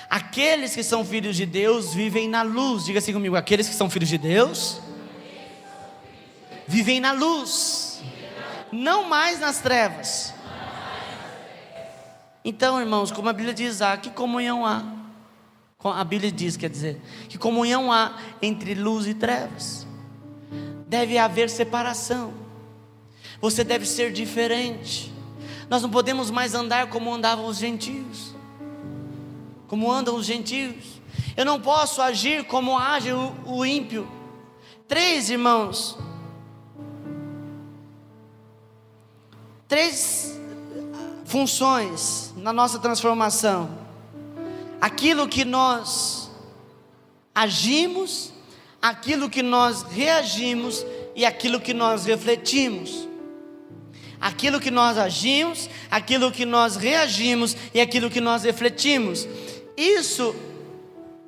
Aqueles que são filhos de Deus vivem na luz. Diga assim comigo: aqueles que são filhos de Deus vivem na luz, não mais nas trevas. Então, irmãos, como a Bíblia diz, que comunhão há? A Bíblia diz, quer dizer, que comunhão há entre luz e trevas? Deve haver separação. Você deve ser diferente. Nós não podemos mais andar como andavam os gentios. Como andam os gentios. Eu não posso agir como age o ímpio. 3 irmãos. 3 funções na nossa transformação. Aquilo que nós agimos, aquilo que nós reagimos e aquilo que nós refletimos. Aquilo que nós agimos, aquilo que nós reagimos e aquilo que nós refletimos. Isso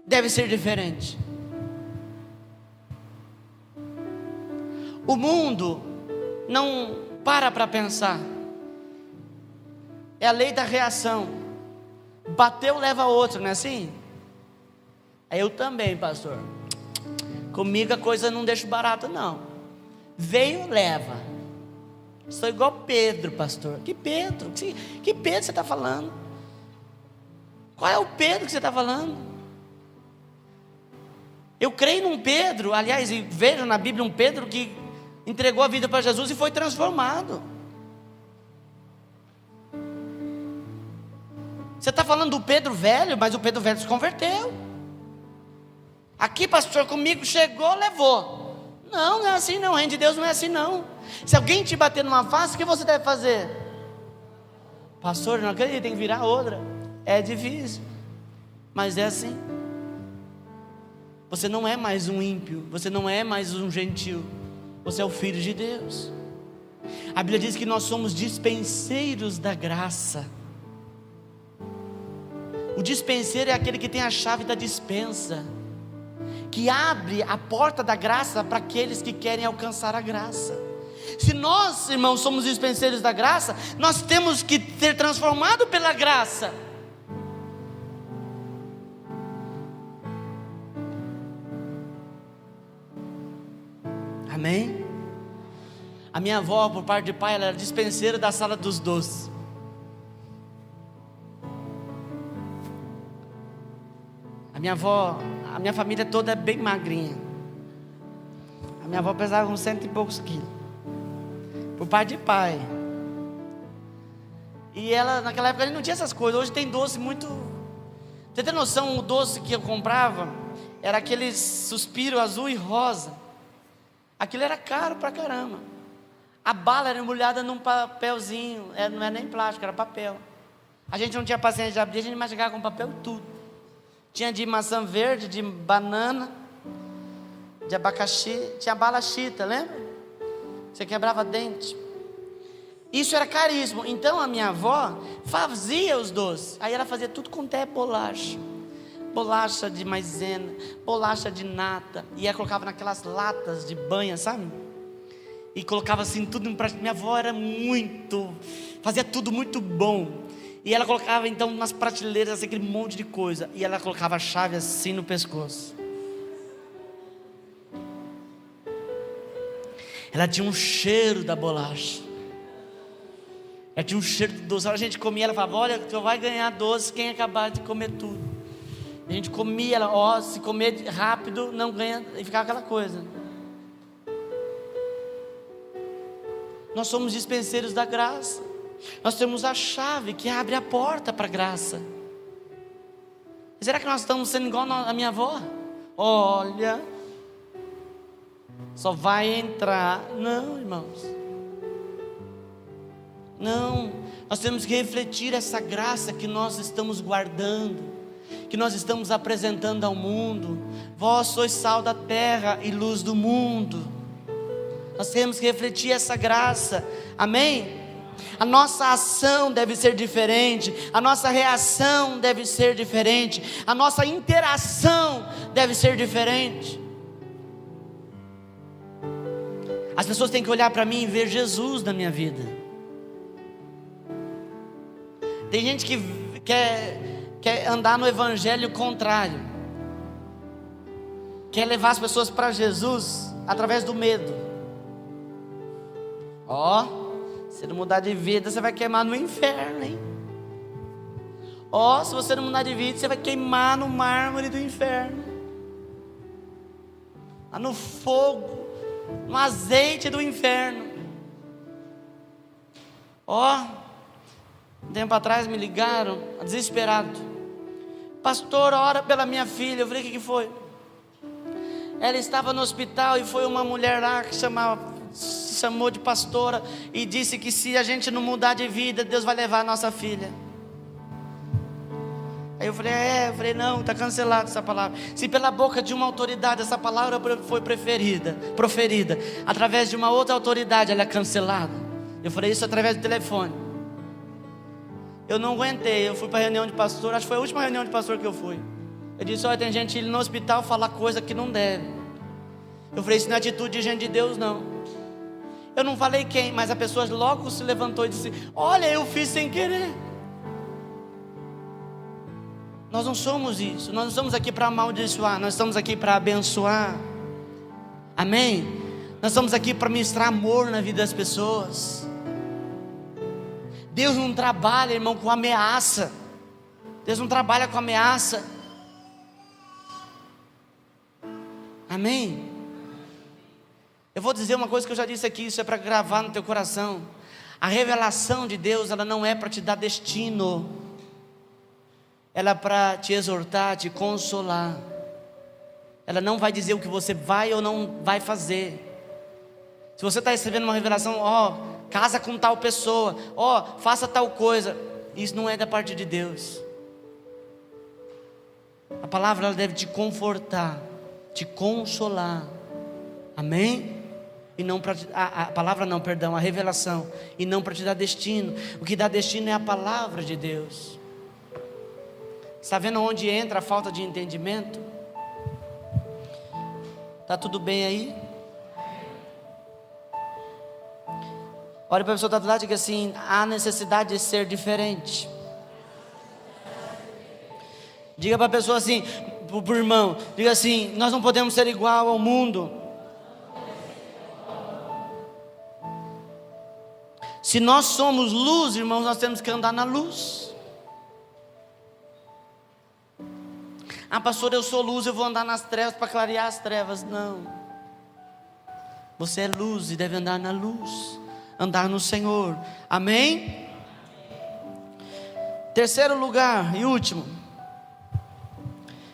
deve ser diferente. O mundo não para pensar. É a lei da reação. Bateu, leva outro, não é assim? Aí eu também, pastor. Comigo a coisa não deixa barata, não. Veio, leva. Sou igual Pedro, pastor. Que Pedro? Que Pedro você está falando? Qual é o Pedro que você está falando? Eu creio num Pedro, aliás, vejo na Bíblia um Pedro que entregou a vida para Jesus e foi transformado. Você está falando do Pedro velho, mas o Pedro velho se converteu. Aqui, pastor, comigo chegou, levou. Não, não é assim não, o reino de Deus não é assim não. Se alguém te bater numa face, o que você deve fazer? Pastor, não acredito, tem que virar outra. É difícil, mas é assim. Você não é mais um ímpio, você não é mais um gentil, você é o filho de Deus. A Bíblia diz que nós somos dispenseiros da graça. O dispenseiro é aquele que tem a chave da dispensa, que abre a porta da graça para aqueles que querem alcançar a graça. Se nós, irmãos, somos dispenseiros da graça, nós temos que ser transformados pela graça. Amém? A minha avó, por parte de pai, ela era dispenseira da sala dos doces. A minha avó, a minha família toda é bem magrinha. A minha avó pesava uns 100 e poucos quilos. Por parte de pai. E ela, naquela época, não tinha essas coisas. Hoje tem doce muito... Você tem noção, o doce que eu comprava era aquele suspiro azul e rosa. Aquilo era caro pra caramba. A bala era embrulhada num papelzinho. Não era nem plástico, era papel. A gente não tinha paciência de abrir, a gente mastigava com papel e tudo. Tinha de maçã verde, de banana, de abacaxi. Tinha bala chita, lembra? Você quebrava dente. Isso era caríssimo. Então a minha avó fazia os doces. Aí ela fazia tudo com até bolacha. Bolacha de maisena, bolacha de nata. E ela colocava naquelas latas de banha, sabe? E colocava assim tudo em prato. Minha avó era fazia tudo muito bom. E ela colocava então umas prateleiras, assim, aquele monte de coisa. E ela colocava a chave assim no pescoço. Ela tinha um cheiro da bolacha. Ela tinha um cheiro do doce. A gente comia, ela falava: olha, só vai ganhar doce quem acabar de comer tudo. A gente comia, ela, se comer rápido, não ganha. E ficava aquela coisa. Nós somos dispenseiros da graça. Nós temos a chave que abre a porta para a graça. Será que nós estamos sendo igual a minha avó? Olha, só vai entrar. Não, irmãos. Não, nós temos que refletir essa graça que nós estamos guardando, que nós estamos apresentando ao mundo. Vós sois sal da terra e luz do mundo. Nós temos que refletir essa graça. Amém? A nossa ação deve ser diferente, a nossa reação deve ser diferente, a nossa interação deve ser diferente. As pessoas têm que olhar para mim e ver Jesus na minha vida. Tem gente que quer andar no evangelho contrário, quer levar as pessoas para Jesus através do medo. Se não mudar de vida, você vai queimar no inferno, hein? Se você não mudar de vida, você vai queimar no mármore do inferno, lá no fogo, no azeite do inferno. Um tempo atrás me ligaram, desesperado: pastor, ora pela minha filha. Eu falei: o que foi? Ela estava no hospital e foi uma mulher lá que se chamou de pastora e disse que se a gente não mudar de vida, Deus vai levar a nossa filha. Aí eu falei: não, está cancelada essa palavra. Se pela boca de uma autoridade essa palavra foi proferida através de uma outra autoridade, ela é cancelada. Eu falei isso através do telefone. Eu não aguentei, eu fui para a reunião de pastor. Acho que foi a última reunião de pastor que eu fui. Eu disse: olha, tem gente indo no hospital falar coisa que não deve. Eu falei: isso não é atitude de gente de Deus, não. Eu não falei quem, mas a pessoa logo se levantou e disse: olha, eu fiz sem querer. Nós não somos isso. Nós não estamos aqui para amaldiçoar, nós estamos aqui para abençoar. Amém? Nós estamos aqui para ministrar amor na vida das pessoas. Deus não trabalha, irmão, com ameaça. Deus não trabalha com ameaça. Amém? Eu vou dizer uma coisa que eu já disse aqui, isso é para gravar no teu coração. A revelação de Deus, ela não é para te dar destino, ela é para te exortar, te consolar. Ela não vai dizer o que você vai ou não vai fazer. Se você está recebendo uma revelação, casa com tal pessoa, faça tal coisa, isso não é da parte de Deus. A palavra, ela deve te confortar, te consolar. Amém? E não para a palavra não, perdão, a revelação, e não para te dar destino. O que dá destino é a palavra de Deus. Está vendo onde entra a falta de entendimento? Está tudo bem aí? Olha para a pessoa que está do lado e diga assim: há necessidade de ser diferente. Diga para a pessoa assim, para o irmão, diga assim: nós não podemos ser igual ao mundo. Se nós somos luz, irmãos, nós temos que andar na luz. Ah, pastor, eu sou luz, eu vou andar nas trevas para clarear as trevas. Não. Você é luz e deve andar na luz, andar no Senhor. Amém? Terceiro lugar e último.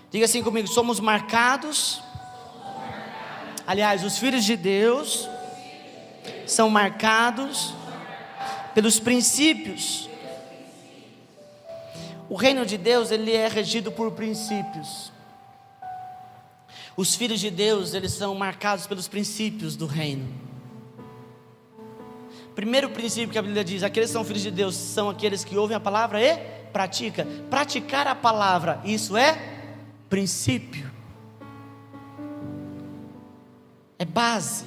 Diga assim comigo: somos marcados. Aliás, os filhos de Deus são marcados pelos princípios. O reino de Deus, ele é regido por princípios. Os filhos de Deus, eles são marcados pelos princípios do reino. Primeiro princípio que a Bíblia diz: aqueles que são filhos de Deus são aqueles que ouvem a palavra e praticam. Praticar a palavra, isso é princípio, é base.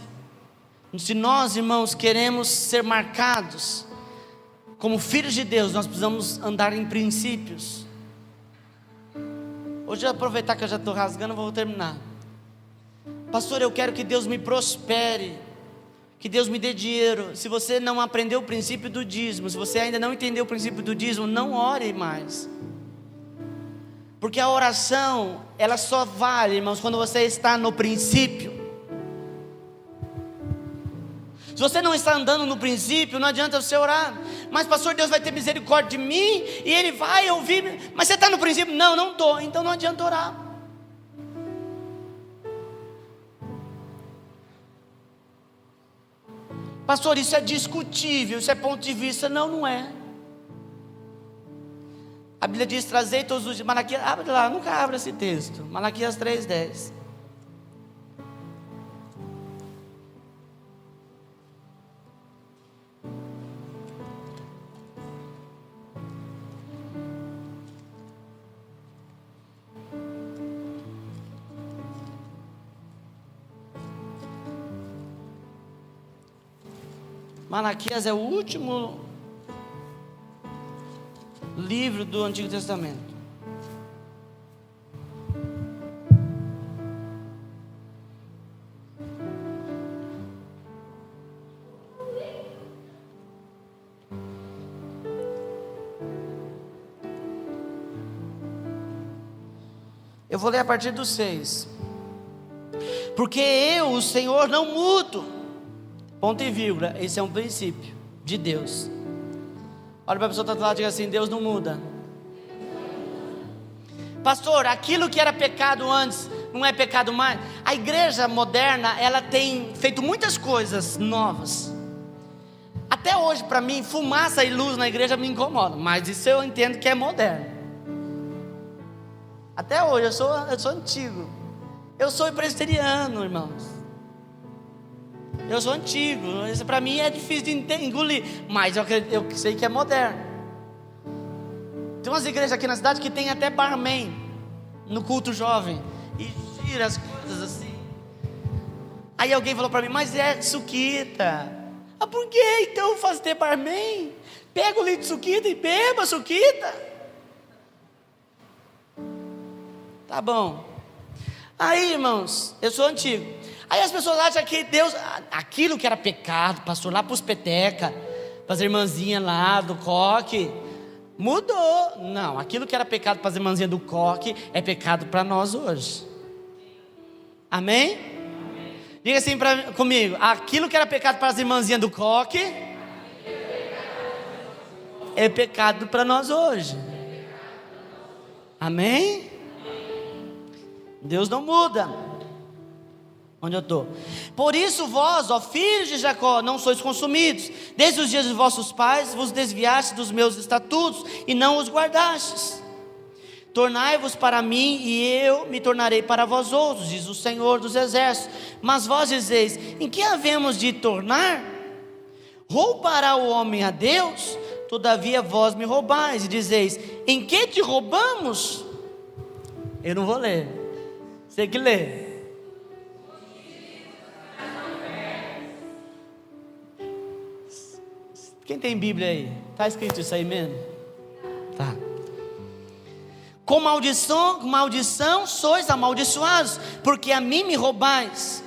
Se nós, irmãos, queremos ser marcados como filhos de Deus, nós precisamos andar em princípios. Hoje, eu vou aproveitar que eu já estou rasgando, vou terminar. Pastor, eu quero que Deus me prospere, que Deus me dê dinheiro. Se você não aprendeu o princípio do dízimo, se você ainda não entendeu o princípio do dízimo, não ore mais. Porque a oração, ela só vale, irmãos, quando você está no princípio. Se você não está andando no princípio, não adianta você orar. Mas pastor, Deus vai ter misericórdia de mim e Ele vai ouvir. Mas você está no princípio? Não, não estou. Então não adianta orar. Pastor, isso é discutível, isso é ponto de vista. Não, não é. A Bíblia diz: trazei todos os dias. Malaquias, abre lá, nunca abra esse texto. Malaquias 3:10. Malaquias é o último livro do Antigo Testamento. Eu vou ler a partir do 6. Porque eu, o Senhor, não mudo. Ponto e vírgula, esse é um princípio de Deus. Olha para a pessoa que está do lado e diga assim: Deus não muda. Pastor, aquilo que era pecado antes, não é pecado mais? A igreja moderna, ela tem feito muitas coisas novas. Até hoje, para mim, fumaça e luz na igreja me incomoda. Mas isso eu entendo que é moderno. Até hoje, eu sou antigo. Eu sou presbiteriano, irmãos. Eu sou antigo, isso para mim é difícil de engolir, mas eu sei que é moderno. Tem umas igrejas aqui na cidade que tem até barman no culto jovem, e gira as coisas assim. Aí alguém falou para mim: mas é suquita, Ah, por que então fazer barman? Pega o litro de suquita e beba a suquita. Tá bom. Aí, irmãos, eu sou antigo. Aí as pessoas acham que Deus, aquilo que era pecado, pastor, lá para os peteca, para as irmãzinhas lá do coque, mudou. Não, aquilo que era pecado para as irmãzinhas do coque é pecado para nós hoje. Amém? Diga assim comigo: aquilo que era pecado para as irmãzinhas do coque é pecado para nós hoje. Amém? Deus não muda. Onde eu estou? Por isso vós, ó filhos de Jacó, não sois consumidos. Desde os dias de vossos pais vos desviastes dos meus estatutos e não os guardastes. Tornai-vos para mim e eu me tornarei para vós outros, diz o Senhor dos Exércitos. Mas vós dizeis: em que havemos de tornar? Roubará o homem a Deus? Todavia vós me roubais e dizeis: em que te roubamos? Eu não vou ler, você que lê. Quem tem Bíblia aí? Está escrito isso aí mesmo? Tá. Com maldição sois amaldiçoados, porque a mim me roubais.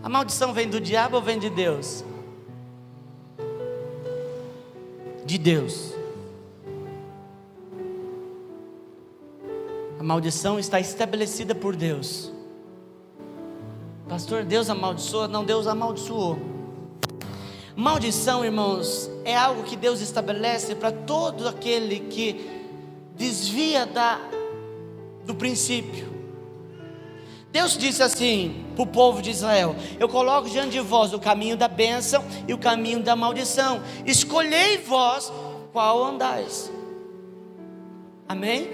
A maldição vem do diabo ou vem de Deus? De Deus. A maldição está estabelecida por Deus. Pastor, Deus amaldiçoa? Não, Deus amaldiçoou. Maldição, irmãos, é algo que Deus estabelece para todo aquele que desvia do princípio. Deus disse assim para o povo de Israel: eu coloco diante de vós o caminho da bênção e o caminho da maldição, escolhei vós qual andais. Amém?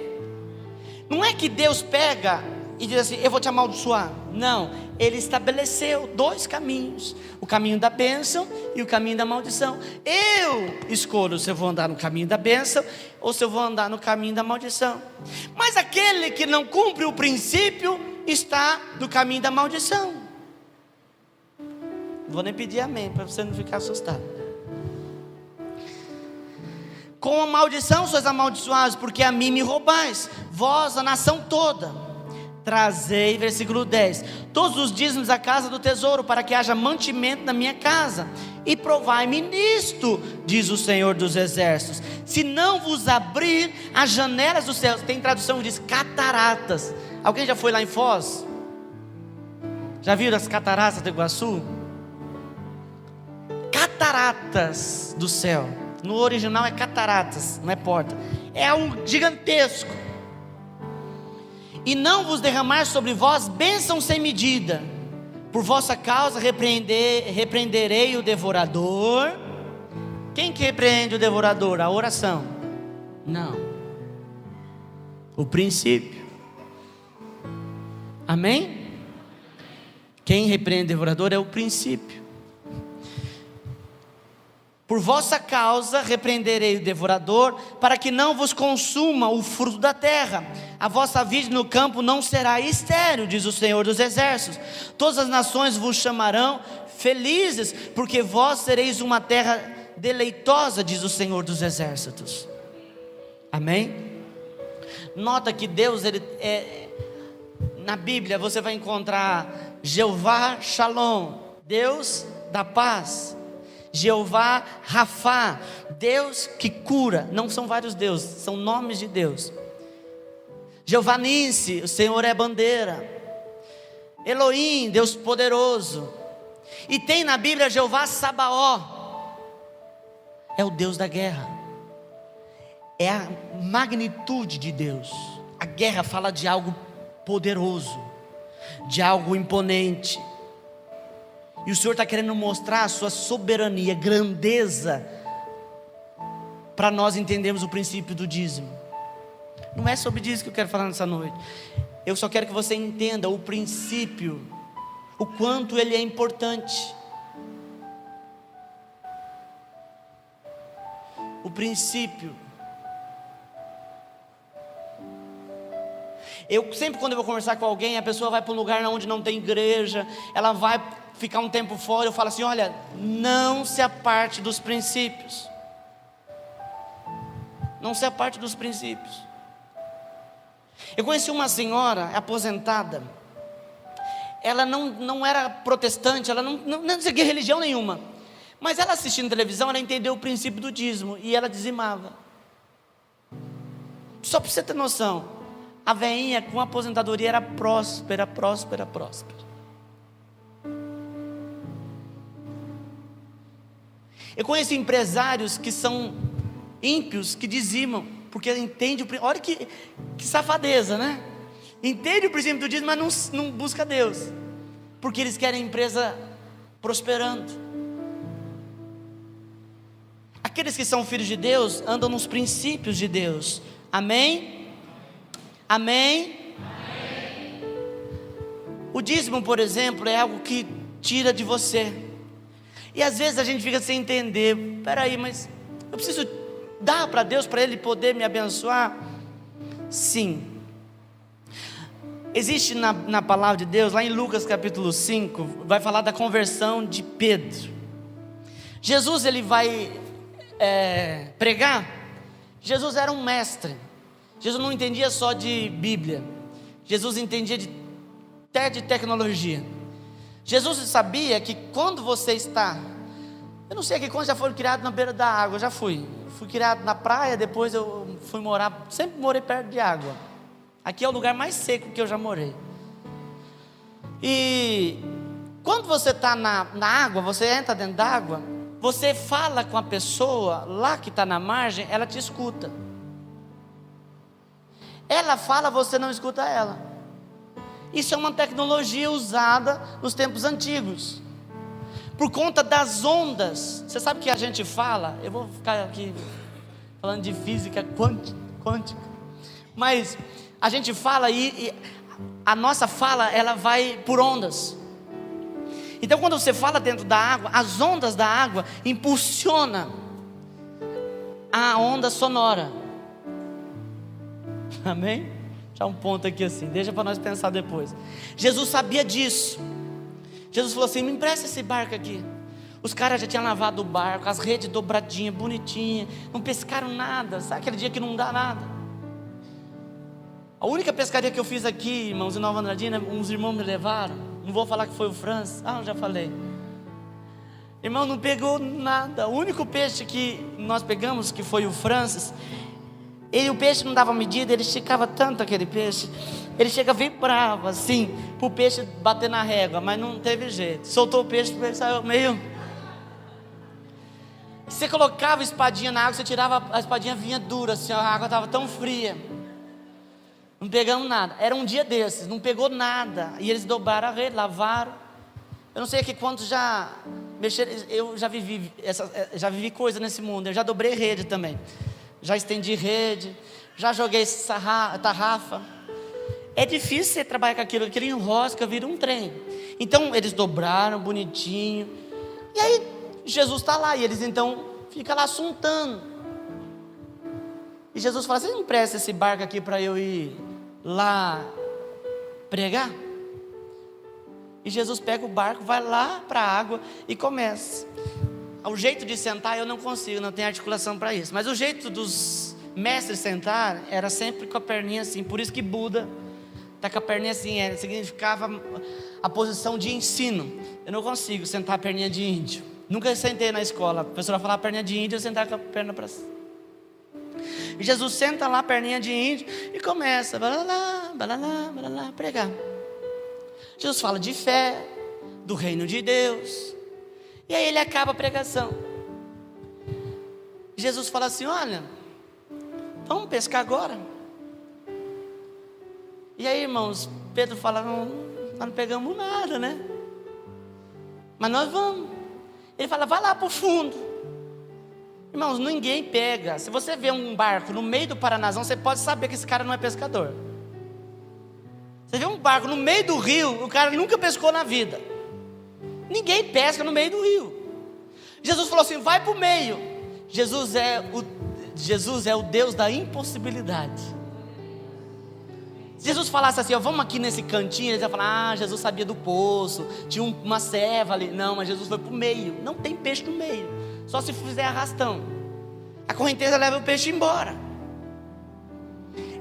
Não é que Deus pega e diz assim: eu vou te amaldiçoar. Não, Ele estabeleceu dois caminhos: o caminho da bênção e o caminho da maldição. Eu escolho se eu vou andar no caminho da bênção ou se eu vou andar no caminho da maldição. Mas aquele que não cumpre o princípio está no caminho da maldição. Não vou nem pedir amém para você não ficar assustado. Com a maldição sois amaldiçoados, porque a mim me roubais, vós a nação toda. Trazei, versículo 10, todos os dízimos à casa do tesouro, para que haja mantimento na minha casa, e provai-me nisto, diz o Senhor dos Exércitos, se não vos abrir as janelas dos céus. Tem tradução que diz cataratas. Alguém já foi lá em Foz? Já viram as cataratas do Iguaçu? Cataratas do céu. No original é cataratas, não é porta. É algo gigantesco. E não vos derramar sobre vós bênção sem medida. Por vossa causa repreenderei o devorador. Quem que repreende o devorador? A oração? Não. O princípio. Amém? Quem repreende o devorador é o princípio. Por vossa causa repreenderei o devorador, para que não vos consuma o fruto da terra. A vossa vide no campo não será estéril, diz o Senhor dos Exércitos. Todas as nações vos chamarão felizes, porque vós sereis uma terra deleitosa, diz o Senhor dos Exércitos. Amém? Nota que Deus, na Bíblia você vai encontrar Jeová Shalom, Deus da paz. Jeová Rafá, Deus que cura. Não são vários deuses, são nomes de Deus. Jeová Nissi, o Senhor é bandeira. Elohim, Deus poderoso. E tem na Bíblia Jeová Sabaó, é o Deus da guerra. É a magnitude de Deus. A guerra fala de algo poderoso, de algo imponente. E o Senhor está querendo mostrar a sua soberania, grandeza, para nós entendermos o princípio do dízimo. Não é sobre isso que eu quero falar nessa noite. Eu só quero que você entenda o princípio, o quanto ele é importante. O princípio. Eu sempre, quando eu vou conversar com alguém, a pessoa vai para um lugar onde não tem igreja, ela vai ficar um tempo fora, eu falo assim: olha, não se aparte dos princípios. Não se aparte dos princípios. Eu conheci uma senhora aposentada. Ela não era protestante, ela não seguia religião nenhuma. Mas ela assistindo televisão, ela entendeu o princípio do dízimo e ela dizimava. Só para você ter noção, a veinha com aposentadoria era próspera. Eu conheço empresários que são ímpios, que dizimam, porque entende olha que safadeza, né? Entende o princípio do dízimo, mas não busca Deus, porque eles querem a empresa prosperando. Aqueles que são filhos de Deus andam nos princípios de Deus. Amém? Amém? Amém. O dízimo, por exemplo, é algo que tira de você. E às vezes a gente fica sem entender. Peraí, mas eu preciso dar para Deus, para Ele poder me abençoar? Sim. Existe na palavra de Deus, lá em Lucas capítulo 5, vai falar da conversão de Pedro. Jesus, ele vai pregar. Jesus era um mestre. Jesus não entendia só de Bíblia. Jesus entendia até de tecnologia. Jesus sabia que quando você está, eu não sei aqui quando já foi criado na beira da água, eu já fui criado na praia, depois eu fui morar, sempre morei perto de água. Aqui é o lugar mais seco que eu já morei. E quando você está na água, você entra dentro da água, você fala com a pessoa lá que está na margem, ela te escuta. Ela fala, você não escuta ela. Isso é uma tecnologia usada nos tempos antigos, por conta das ondas. Você sabe que a gente fala, eu vou ficar aqui falando de física quântica, mas a gente fala e a nossa fala, ela vai por ondas. Então quando você fala dentro da água, as ondas da água impulsionam a onda sonora. Amém? Já um ponto aqui assim, deixa para nós pensar depois. Jesus sabia disso. Jesus falou assim: me empresta esse barco aqui. Os caras já tinham lavado o barco, as redes dobradinhas, bonitinhas, não pescaram nada. Sabe aquele dia que não dá nada? A única pescaria que eu fiz aqui, irmãos, em Nova Andradina, uns irmãos me levaram. Não vou falar que foi o Francis. Eu já falei. Irmão, não pegou nada. O único peixe que nós pegamos, que foi o Francis, o peixe não dava medida, ele esticava tanto aquele peixe, ele chega vibrava assim, para o peixe bater na régua, mas não teve jeito. Soltou o peixe saiu meio. Você colocava a espadinha na água, você tirava a espadinha, vinha dura assim, a água estava tão fria. Não pegamos nada. Era um dia desses, não pegou nada. E eles dobraram a rede, lavaram. Eu não sei aqui quantos já mexeram. Eu já vivi coisa nesse mundo. Eu já dobrei rede também. Já estendi rede, já joguei tarrafa. É difícil você trabalhar com aquilo enrosca, vira um trem. Então eles dobraram bonitinho. E aí Jesus está lá, e eles então ficam lá assuntando. E Jesus fala: você me empresta esse barco aqui para eu ir lá pregar? E Jesus pega o barco, vai lá para a água e começa. O jeito de sentar eu não consigo, não tenho articulação para isso. Mas o jeito dos mestres sentar era sempre com a perninha assim. Por isso que Buda está com a perninha assim, significava a posição de ensino. Eu não consigo sentar a perninha de índio. Nunca sentei na escola. A professora falava perninha de índio, eu sentava com a perna para cima. E Jesus senta lá, perninha de índio, e começa a pregar. Jesus fala de fé, do reino de Deus. E aí ele acaba a pregação. Jesus fala assim: olha, vamos pescar agora? E aí, irmãos, Pedro fala: nós não pegamos nada, né? Mas nós vamos. Ele fala: vai lá para o fundo. Irmãos, ninguém pega. Se você vê um barco no meio do Paranazão, você pode saber que esse cara não é pescador. Você vê um barco no meio do rio, o cara nunca pescou na vida. Ninguém pesca no meio do rio. Jesus falou assim: vai para o meio. Jesus é o Deus da impossibilidade. Se Jesus falasse assim, ó, vamos aqui nesse cantinho, eles iam falar, ah, Jesus sabia do poço, tinha uma serva ali. Não, mas Jesus foi para o meio, não tem peixe no meio, só se fizer arrastão. A correnteza leva o peixe embora.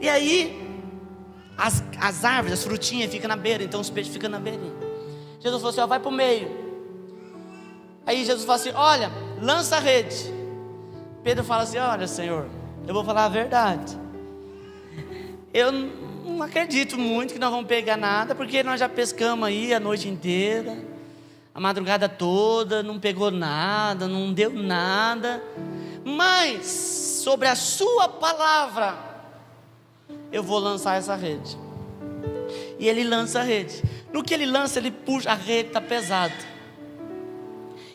E aí, as árvores, as frutinhas ficam na beira, então os peixes ficam na beirinha. Jesus falou assim, ó, vai para o meio. Aí Jesus falou assim, olha, lança a rede. Pedro fala assim, olha Senhor, eu vou falar a verdade, eu não acredito muito que nós vamos pegar nada, porque nós já pescamos aí a noite inteira, a madrugada toda, não pegou nada, não deu nada, mas sobre a sua palavra eu vou lançar essa rede. E ele lança a rede. No que ele lança, ele puxa, a rede está pesada,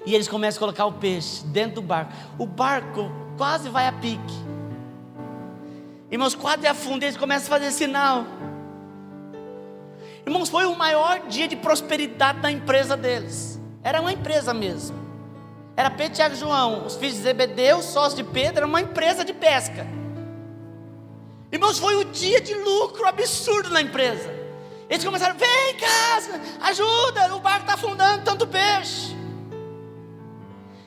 e eles começam a colocar o peixe dentro do barco. O barco quase vai a pique, irmãos, quase afunda. Eles começam a fazer sinal. Irmãos, foi o maior dia de prosperidade da empresa deles. Era uma empresa mesmo. Era Pedro, Tiago e João, os filhos de Zebedeu, sócios de Pedro. Era uma empresa de pesca. Irmãos, foi o dia de lucro absurdo na empresa. Eles começaram, vem em casa, ajuda, o barco está afundando, tanto peixe.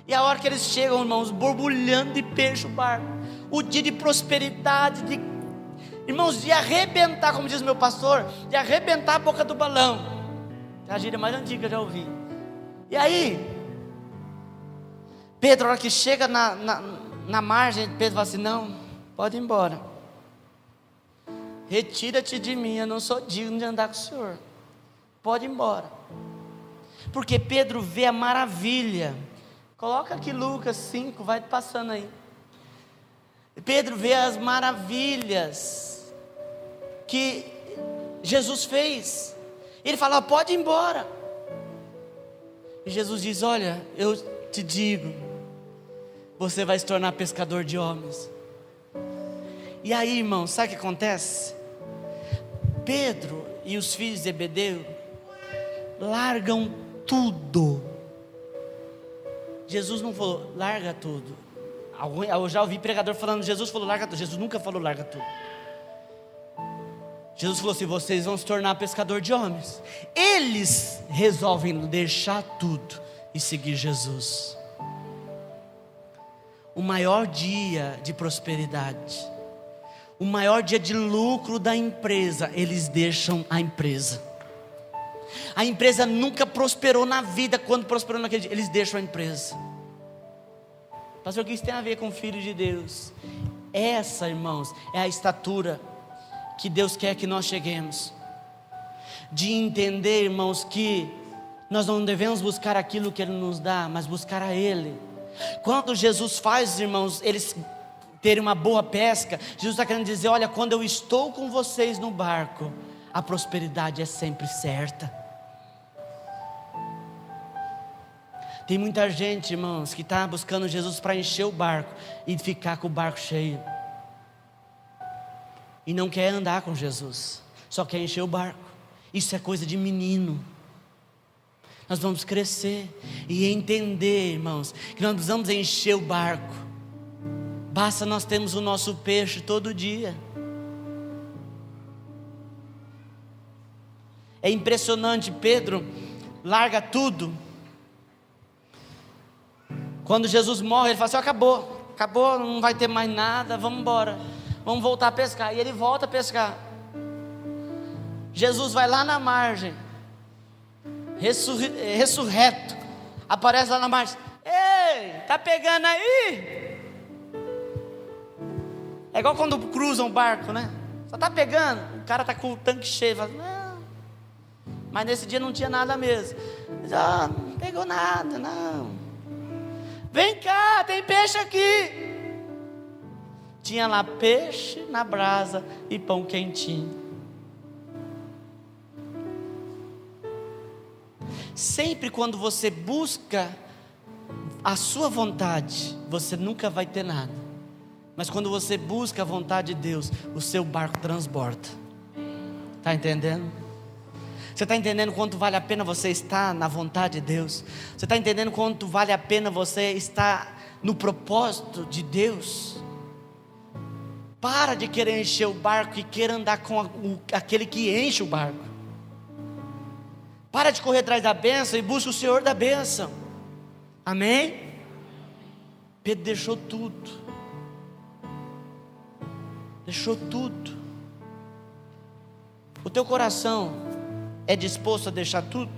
E a hora que eles chegam, irmãos, borbulhando de peixe o barco. O dia de prosperidade, irmãos, de arrebentar, como diz meu pastor, de arrebentar a boca do balão. É a gíria mais antiga que eu já ouvi. E aí, Pedro, a hora que chega na margem, Pedro fala assim, não, pode ir embora. Retira-te de mim, eu não sou digno de andar com o Senhor. Pode ir embora. Porque Pedro vê a maravilha. Coloca aqui Lucas 5, vai passando aí. Pedro vê as maravilhas que Jesus fez. Ele fala, pode ir embora. E Jesus diz, olha, eu te digo, você vai se tornar pescador de homens. E aí, irmão, sabe o que acontece? Pedro e os filhos de Zebedeu largam tudo. Jesus não falou, larga tudo. Eu já ouvi pregador falando, Jesus falou, larga tudo. Jesus nunca falou, larga tudo. Jesus falou assim, vocês vão se tornar pescador de homens. Eles resolvem deixar tudo e seguir Jesus. O maior dia de prosperidade, o maior dia de lucro da empresa, eles deixam a empresa. A empresa nunca prosperou na vida. Quando prosperou naquele dia, eles deixam a empresa. Pastor, o que isso tem a ver com o Filho de Deus? Essa, irmãos, é a estatura que Deus quer que nós cheguemos. De entender, irmãos, que nós não devemos buscar aquilo que Ele nos dá, mas buscar a Ele. Quando Jesus faz, irmãos, eles terem uma boa pesca, Jesus está querendo dizer, olha, quando eu estou com vocês no barco, a prosperidade é sempre certa. Tem muita gente, irmãos, que está buscando Jesus para encher o barco e ficar com o barco cheio. E não quer andar com Jesus, só quer encher o barco. Isso é coisa de menino. Nós vamos crescer e entender, irmãos, que nós precisamos encher o barco. Basta nós termos o nosso peixe todo dia. É impressionante, Pedro larga tudo. Quando Jesus morre, ele fala assim, acabou, não vai ter mais nada, vamos embora, vamos voltar a pescar. E ele volta a pescar. Jesus vai lá na margem, ressurreto, aparece lá na margem, ei, tá pegando aí? É igual quando cruzam o barco, né? Só tá pegando, o cara tá com o tanque cheio, fala, não. Mas nesse dia não tinha nada mesmo. Não pegou nada, não. Vem cá, tem peixe aqui. Tinha lá peixe na brasa e pão quentinho. Sempre quando você busca a sua vontade, você nunca vai ter nada. Mas quando você busca a vontade de Deus, o seu barco transborda. Está entendendo? Você está entendendo quanto vale a pena você estar na vontade de Deus? Você está entendendo quanto vale a pena você estar no propósito de Deus? Para de querer encher o barco e querer andar com aquele que enche o barco. Para de correr atrás da bênção e busca o Senhor da bênção. Amém? Pedro deixou tudo. Deixou tudo. O teu coração é disposto a deixar tudo?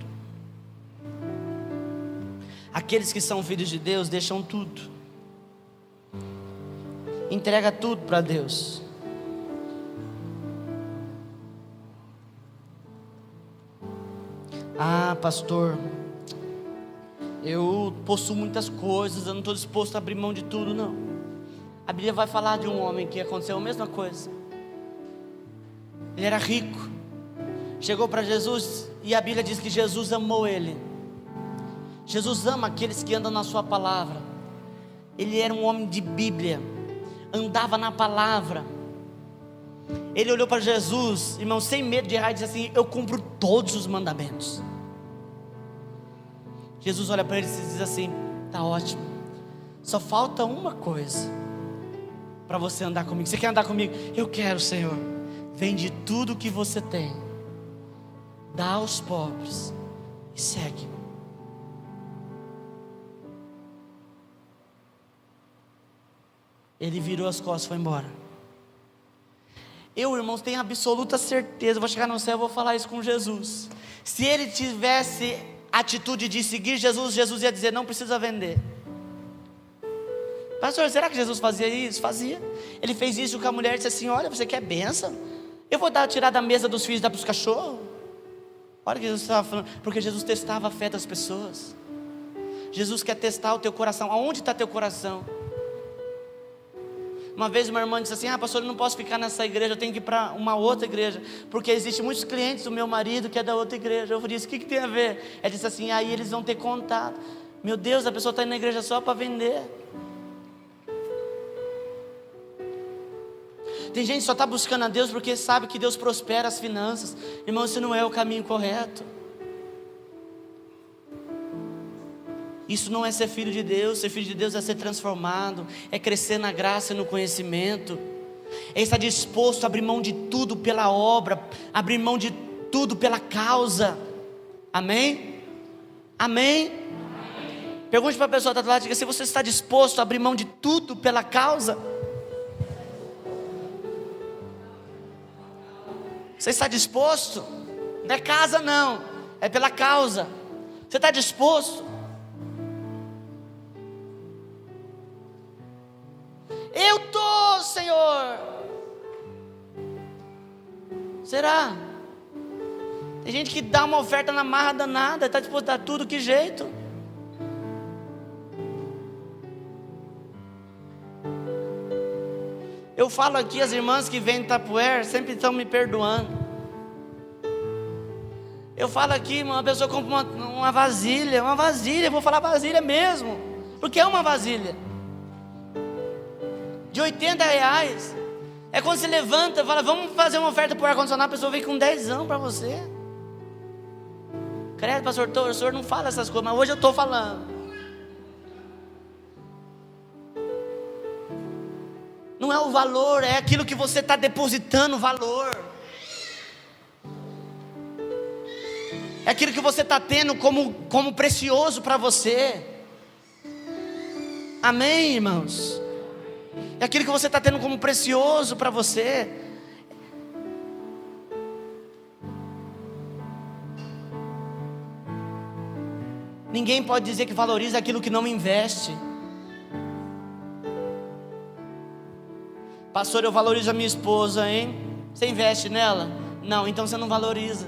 Aqueles que são filhos de Deus deixam tudo. Entrega tudo para Deus. Ah, pastor, eu possuo muitas coisas, eu não estou disposto a abrir mão de tudo, não. A Bíblia vai falar de um homem que aconteceu a mesma coisa. Ele era rico, chegou para Jesus e a Bíblia diz que Jesus amou ele. Jesus ama aqueles que andam na sua palavra. Ele era um homem de Bíblia, andava na palavra. Ele olhou para Jesus, irmão, sem medo de errar, e disse assim: eu cumpro todos os mandamentos. Jesus olha para ele e diz assim: tá ótimo, só falta uma coisa para você andar comigo. Você quer andar comigo? Eu quero, Senhor. Vende tudo que você tem, dá aos pobres e segue. Ele virou as costas e foi embora. Eu, irmãos, tenho absoluta certeza, vou chegar no céu e vou falar isso com Jesus. Se ele tivesse atitude de seguir Jesus, Jesus ia dizer: não precisa vender. Pastor, será que Jesus fazia isso? Fazia. Ele fez isso com a mulher e disse assim: olha, você quer bênção? Eu vou tirar da mesa dos filhos e dar para os cachorros. Olha o que Jesus estava falando, porque Jesus testava a fé das pessoas. Jesus quer testar o teu coração. Aonde está teu coração? Uma vez uma irmã disse assim: ah, pastor, eu não posso ficar nessa igreja, eu tenho que ir para uma outra igreja, porque existem muitos clientes do meu marido que é da outra igreja. Eu disse: o que tem a ver? Ela disse assim: aí eles vão ter contato. Meu Deus, a pessoa está indo na igreja só para vender. Tem gente que só está buscando a Deus porque sabe que Deus prospera as finanças. Irmão, isso não é o caminho correto. Isso não é ser filho de Deus. Ser filho de Deus é ser transformado, é crescer na graça e no conhecimento, é estar disposto a abrir mão de tudo pela obra, abrir mão de tudo pela causa. Amém? Amém? Pergunte para a pessoa que está do lado, diga: se você está disposto a abrir mão de tudo pela causa? Você está disposto? Não é casa não, é pela causa. Você está disposto? Eu estou, Senhor. Será? Tem gente que dá uma oferta na marra danada, está disposto a dar tudo, que jeito? Eu falo aqui, as irmãs que vêm de Tupperware sempre estão me perdoando. Eu falo aqui, uma pessoa compra uma vasilha, eu vou falar vasilha mesmo, porque é uma vasilha de R$80. É quando você levanta e fala: vamos fazer uma oferta por ar-condicionado, a pessoa vem com 10 para você. Credo, pastor, o senhor não fala essas coisas, mas hoje eu estou falando. Não é o valor, é aquilo que você está depositando valor. É aquilo que você está tendo como precioso para você. Amém, irmãos? É aquilo que você está tendo como precioso para você. Ninguém pode dizer que valoriza aquilo que não investe. Pastor, eu valorizo a minha esposa, hein? Você investe nela? Não, então você não valoriza.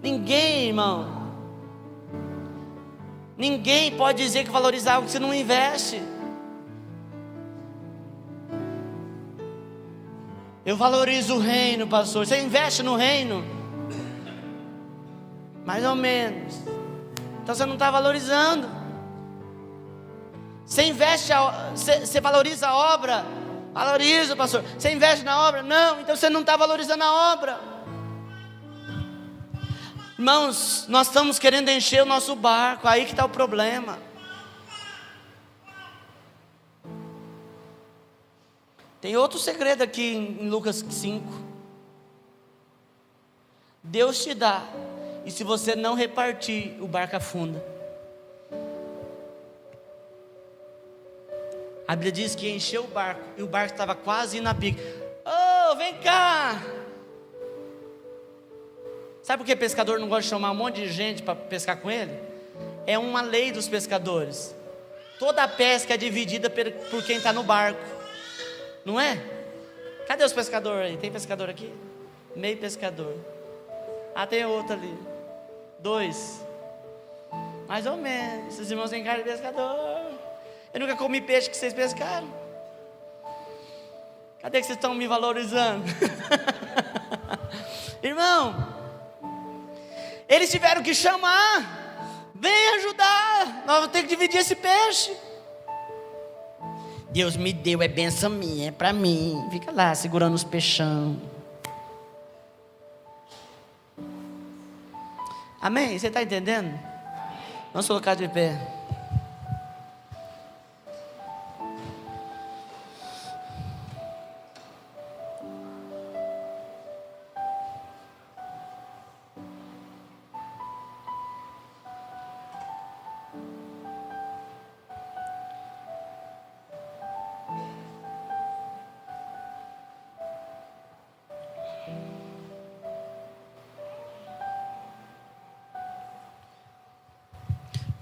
Ninguém, irmão, ninguém pode dizer que valoriza algo que você não investe. Eu valorizo o reino, pastor. Você investe no reino? Mais ou menos. Então você não está valorizando. Você investe, você valoriza a obra? Valoriza, pastor. Você investe na obra? Não, então você não está valorizando a obra. Irmãos, nós estamos querendo encher o nosso barco, aí que está o problema. Tem outro segredo aqui em Lucas 5. Deus te dá, e se você não repartir, o barco afunda. A Bíblia diz que encheu o barco, e o barco estava quase indo a pique. Oh, vem cá! Sabe por que pescador não gosta de chamar um monte de gente para pescar com ele? É uma lei dos pescadores. Toda a pesca é dividida por quem está no barco, não é? Cadê os pescadores aí? Tem pescador aqui? Meio pescador. Ah, tem outro ali. 2. Mais ou menos. Esses irmãos têm cara de pescador. Eu nunca comi peixe que vocês pescaram. Cadê que vocês estão me valorizando? Irmão, eles tiveram que chamar. Vem ajudar. Nós vamos ter que dividir esse peixe. Deus me deu, é benção minha, é para mim. Fica lá segurando os peixão. Amém? Você está entendendo? Vamos colocar de pé.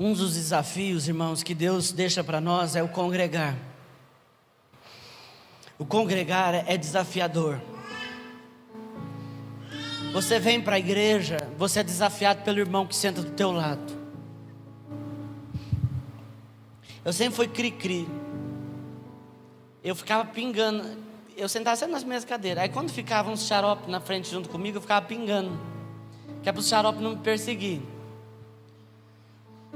Um dos desafios, irmãos, que Deus deixa para nós é o congregar. O congregar é desafiador. Você vem para a igreja, você é desafiado pelo irmão que senta do teu lado. Eu sempre fui cri-cri. Eu ficava pingando. Eu sentava sempre nas minhas cadeiras. Aí quando ficava uns xarope na frente junto comigo, eu ficava pingando, que é para os xarope não me perseguir.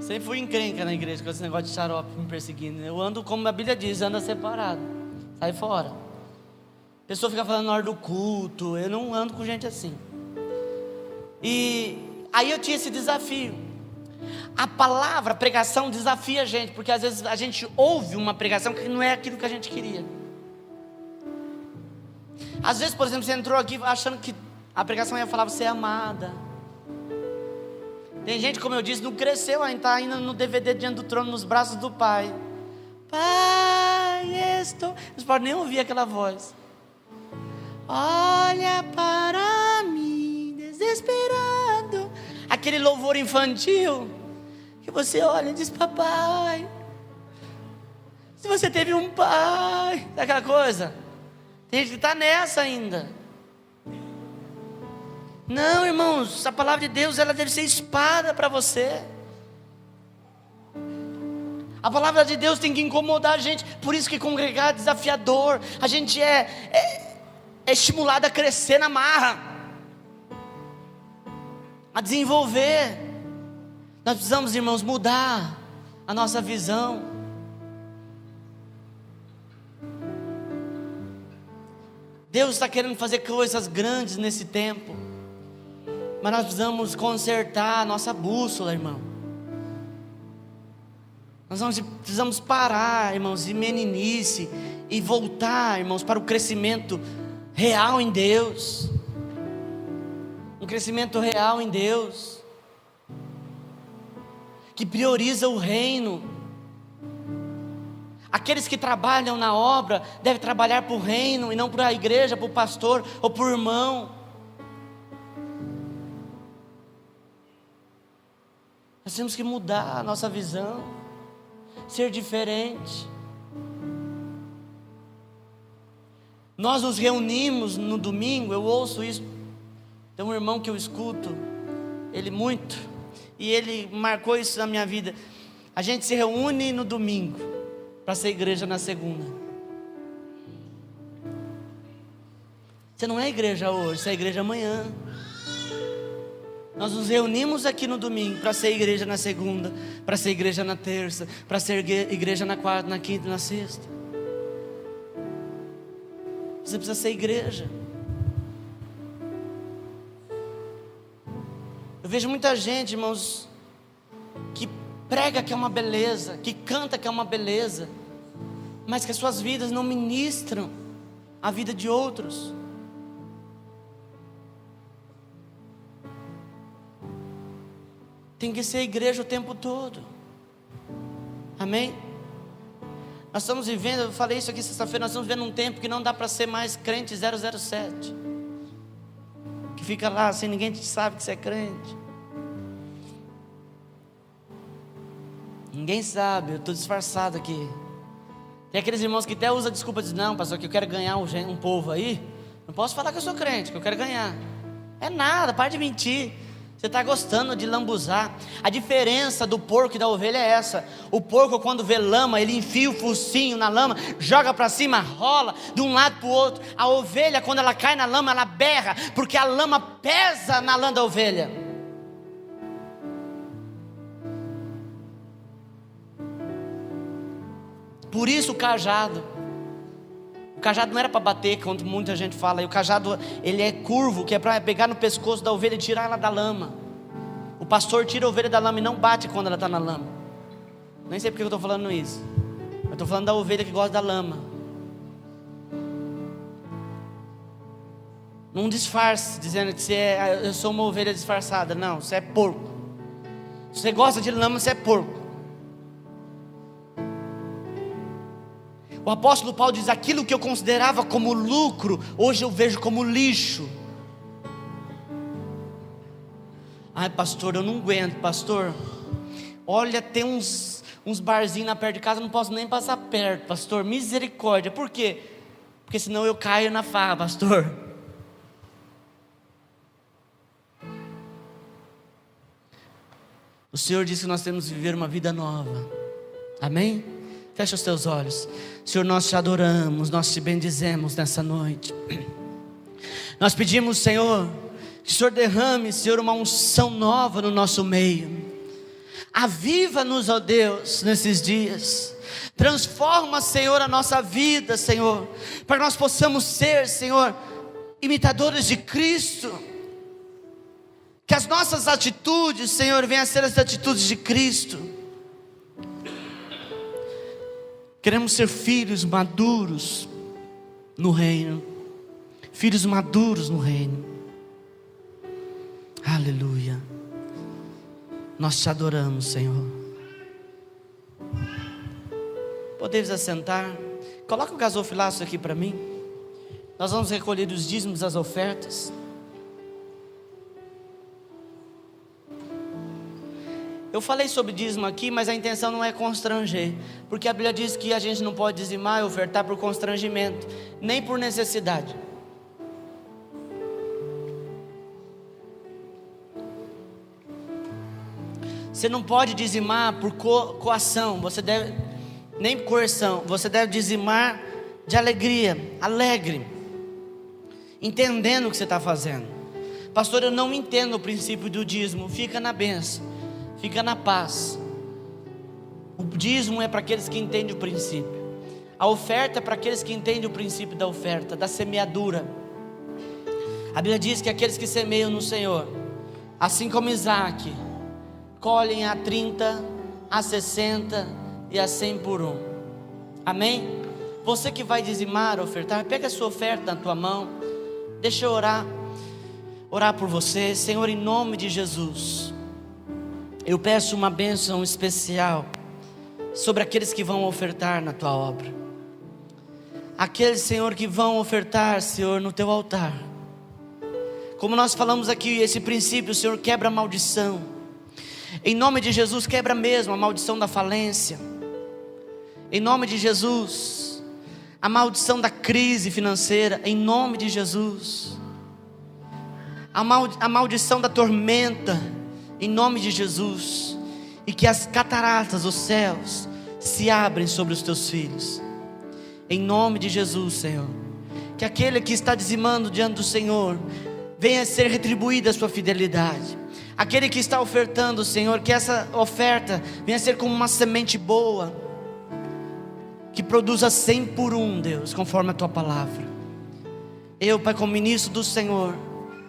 Sempre fui encrenca na igreja com esse negócio de xarope me perseguindo. Eu ando, como a Bíblia diz, anda separado. Sai fora. A pessoa fica falando na hora do culto. Eu não ando com gente assim. E aí eu tinha esse desafio. A palavra, a pregação desafia a gente, porque às vezes a gente ouve uma pregação que não é aquilo que a gente queria. Às vezes, por exemplo, você entrou aqui achando que a pregação ia falar você é amada. Tem gente, como eu disse, não cresceu ainda, está ainda no DVD diante do trono, nos braços do Pai. Pai, estou... Não pode nem ouvir aquela voz. Olha para mim, desesperado. Aquele louvor infantil, que você olha e diz, papai, se você teve um pai, aquela coisa. Tem gente que está nessa ainda. Não, irmãos, a palavra de Deus, ela deve ser espada para você. A palavra de Deus tem que incomodar a gente. Por isso que congregar é desafiador. A gente é estimulado a crescer na marra, a desenvolver. Nós precisamos, irmãos, mudar a nossa visão. Deus está querendo fazer coisas grandes nesse tempo, mas nós precisamos consertar a nossa bússola, irmão. Nós precisamos parar, irmãos, de meninice e voltar, irmãos, para o crescimento real em Deus. Um crescimento real em Deus, que prioriza o reino. Aqueles que trabalham na obra devem trabalhar para o reino e não para a igreja, para o pastor ou para o irmão. Nós temos que mudar a nossa visão, ser diferente. Nós nos reunimos no domingo, eu ouço isso. Tem um irmão que eu escuto, ele muito, e ele marcou isso na minha vida. A gente se reúne no domingo para ser igreja na segunda. Você não é igreja hoje, você é igreja amanhã. Nós nos reunimos aqui no domingo para ser igreja na segunda, para ser igreja na terça, para ser igreja na quarta, na quinta e na sexta. Você precisa ser igreja. Eu vejo muita gente, irmãos, que prega que é uma beleza, que canta que é uma beleza, mas que as suas vidas não ministram. a vida de outros. Tem que ser igreja o tempo todo. Amém? Nós estamos vivendo, eu falei isso aqui sexta-feira, nós estamos vivendo um tempo que não dá para ser mais crente 007. Que fica lá, assim, ninguém sabe que você é crente. Ninguém sabe, eu estou disfarçado aqui. Tem aqueles irmãos que até usam desculpa, dizem, não, pastor, que eu quero ganhar um povo aí. Não posso falar que eu sou crente, que eu quero ganhar. É nada, para de mentir. Você está gostando de lambuzar. A diferença do porco e da ovelha é essa. O porco, quando vê lama, ele enfia o focinho na lama, joga para cima, rola de um lado para o outro. A ovelha, quando ela cai na lama, ela berra, porque a lama pesa na lã da ovelha. Por isso o cajado não era para bater, como muita gente fala. E o cajado, ele é curvo, que é para pegar no pescoço da ovelha e tirar ela da lama. O pastor tira a ovelha da lama e não bate quando ela está na lama. Nem sei porque eu estou falando isso. Eu estou falando da ovelha que gosta da lama. Não disfarce, dizendo que eu sou uma ovelha disfarçada. Não, você é porco. Se você gosta de lama, você é porco. O apóstolo Paulo diz, aquilo que eu considerava como lucro, hoje eu vejo como lixo. Ai pastor, eu não aguento, pastor. Olha, tem uns barzinhos na perto de casa, não posso nem passar perto, pastor, misericórdia. Por quê? Porque senão eu caio na farra, pastor. O Senhor disse que nós temos que viver uma vida nova. Amém? Fecha os teus olhos. Senhor, nós te adoramos, nós te bendizemos nessa noite. Nós pedimos, Senhor, que o Senhor derrame, Senhor, uma unção nova no nosso meio. Aviva-nos, ó Deus, nesses dias. Transforma, Senhor, a nossa vida, Senhor, para que nós possamos ser, Senhor, imitadores de Cristo. Que as nossas atitudes, Senhor, venham a ser as atitudes de Cristo. Queremos ser filhos maduros no reino. Filhos maduros no reino. Aleluia. Nós te adoramos, Senhor. Podemos assentar. Coloca o gasofilaço aqui para mim. Nós vamos recolher os dízimos, as ofertas. Eu falei sobre dízimo aqui, mas a intenção não é constranger, porque a Bíblia diz que a gente não pode dizimar e ofertar por constrangimento, nem por necessidade. Você não pode dizimar por coação, nem por coerção, você deve dizimar de alegria, alegre, entendendo o que você está fazendo. Pastor, eu não entendo o princípio do dízimo. Fica na bênção. Fica na paz. O dízimo é para aqueles que entendem o princípio. A oferta é para aqueles que entendem o princípio da oferta, da semeadura. A Bíblia diz que aqueles que semeiam no Senhor, assim como Isaac, colhem a 30, a 60 e a 100 por um. Amém? Você que vai dizimar, ofertar, pega a sua oferta na tua mão. Deixa eu orar por você. Senhor, em nome de Jesus, eu peço uma bênção especial sobre aqueles que vão ofertar na tua obra. Aqueles, Senhor, que vão ofertar, Senhor, no teu altar. Como nós falamos aqui, esse princípio, Senhor, quebra a maldição. Em nome de Jesus, quebra mesmo a maldição da falência. Em nome de Jesus, a maldição da crise financeira. Em nome de Jesus, a maldição da tormenta. Em nome de Jesus. E que as cataratas dos céus se abrem sobre os teus filhos. Em nome de Jesus, Senhor. Que aquele que está dizimando diante do Senhor venha a ser retribuída a sua fidelidade. Aquele que está ofertando, Senhor, que essa oferta venha a ser como uma semente boa, que produza 100 por um, Deus, conforme a tua palavra. Eu, Pai, como ministro do Senhor,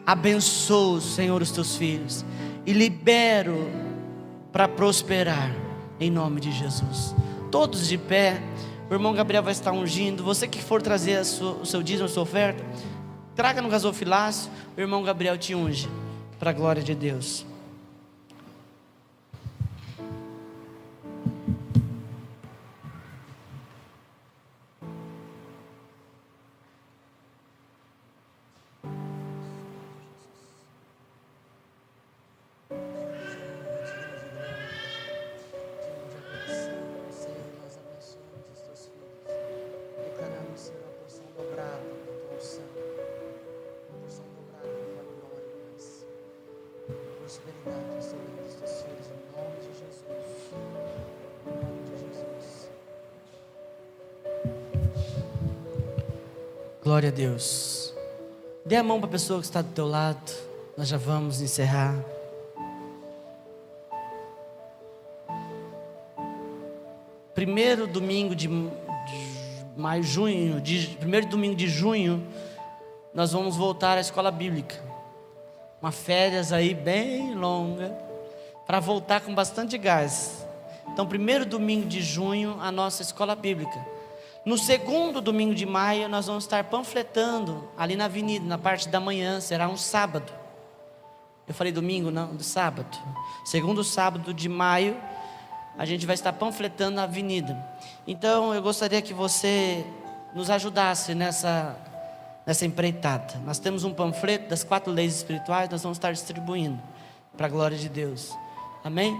abençoo, Senhor, os teus filhos e libero para prosperar, em nome de Jesus. Todos de pé. o irmão Gabriel vai estar ungindo. Você que for trazer o seu dízimo, a sua oferta, traga no gasofilácio, o irmão Gabriel te unge, para a glória de Deus. Glória a Deus. Dê a mão para a pessoa que está do teu lado. Nós já vamos encerrar. Primeiro domingo de maio, junho, primeiro domingo de junho, nós vamos voltar à escola bíblica. Uma férias aí bem longa, para voltar com bastante gás. Então, primeiro domingo de junho, a nossa escola bíblica. No segundo domingo de maio, nós vamos estar panfletando ali na avenida, na parte da manhã, será um sábado. Eu falei domingo, não, do sábado. Segundo sábado de maio, a gente vai estar panfletando na avenida. Então, eu gostaria que você nos ajudasse nessa empreitada. Nós temos um panfleto das 4 leis espirituais, nós vamos estar distribuindo, para a glória de Deus. Amém?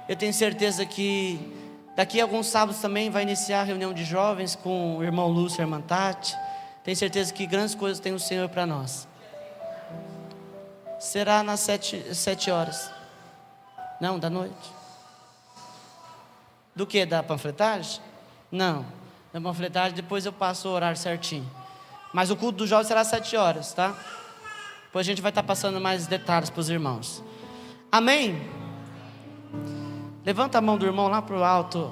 Eu tenho certeza que daqui a alguns sábados também vai iniciar a reunião de jovens com o irmão Lúcio e a irmã Tati. Tenho certeza que grandes coisas tem o Senhor para nós. Será nas 7 horas. Não, da noite. Do que? Da panfletagem? Não, da panfletagem depois eu passo o horário certinho. Mas o culto dos jovens será às 7 horas, tá? Depois a gente vai estar passando mais detalhes para os irmãos. Amém? Levanta a mão do irmão lá para o alto.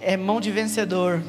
É mão de vencedor.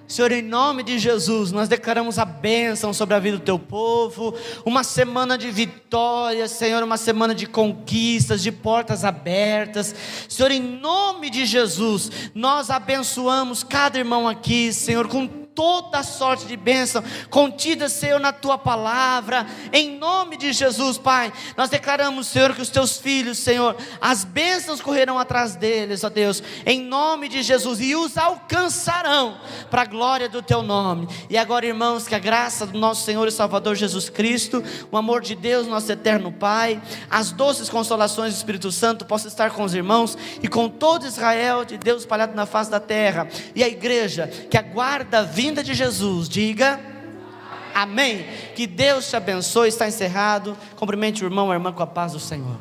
Senhor, em nome de Jesus, nós declaramos a bênção sobre a vida do teu povo. Uma semana de vitória, Senhor, uma semana de conquistas, de portas abertas. Senhor, em nome de Jesus, nós abençoamos cada irmão aqui, Senhor, com toda sorte de bênção contida, Senhor, na tua palavra. Em nome de Jesus, Pai, nós declaramos, Senhor, que os teus filhos, Senhor, as bênçãos correrão atrás deles, ó Deus, em nome de Jesus, e os alcançarão para a glória do teu nome. E agora, irmãos, que a graça do nosso Senhor e Salvador Jesus Cristo, o amor de Deus, nosso eterno Pai, as doces consolações do Espírito Santo possam estar com os irmãos e com todo Israel de Deus espalhado na face da terra, e a igreja que aguarda a vinda de Jesus, diga amém. Que Deus te abençoe. Está encerrado. Cumprimente o irmão, a irmã com a paz do Senhor.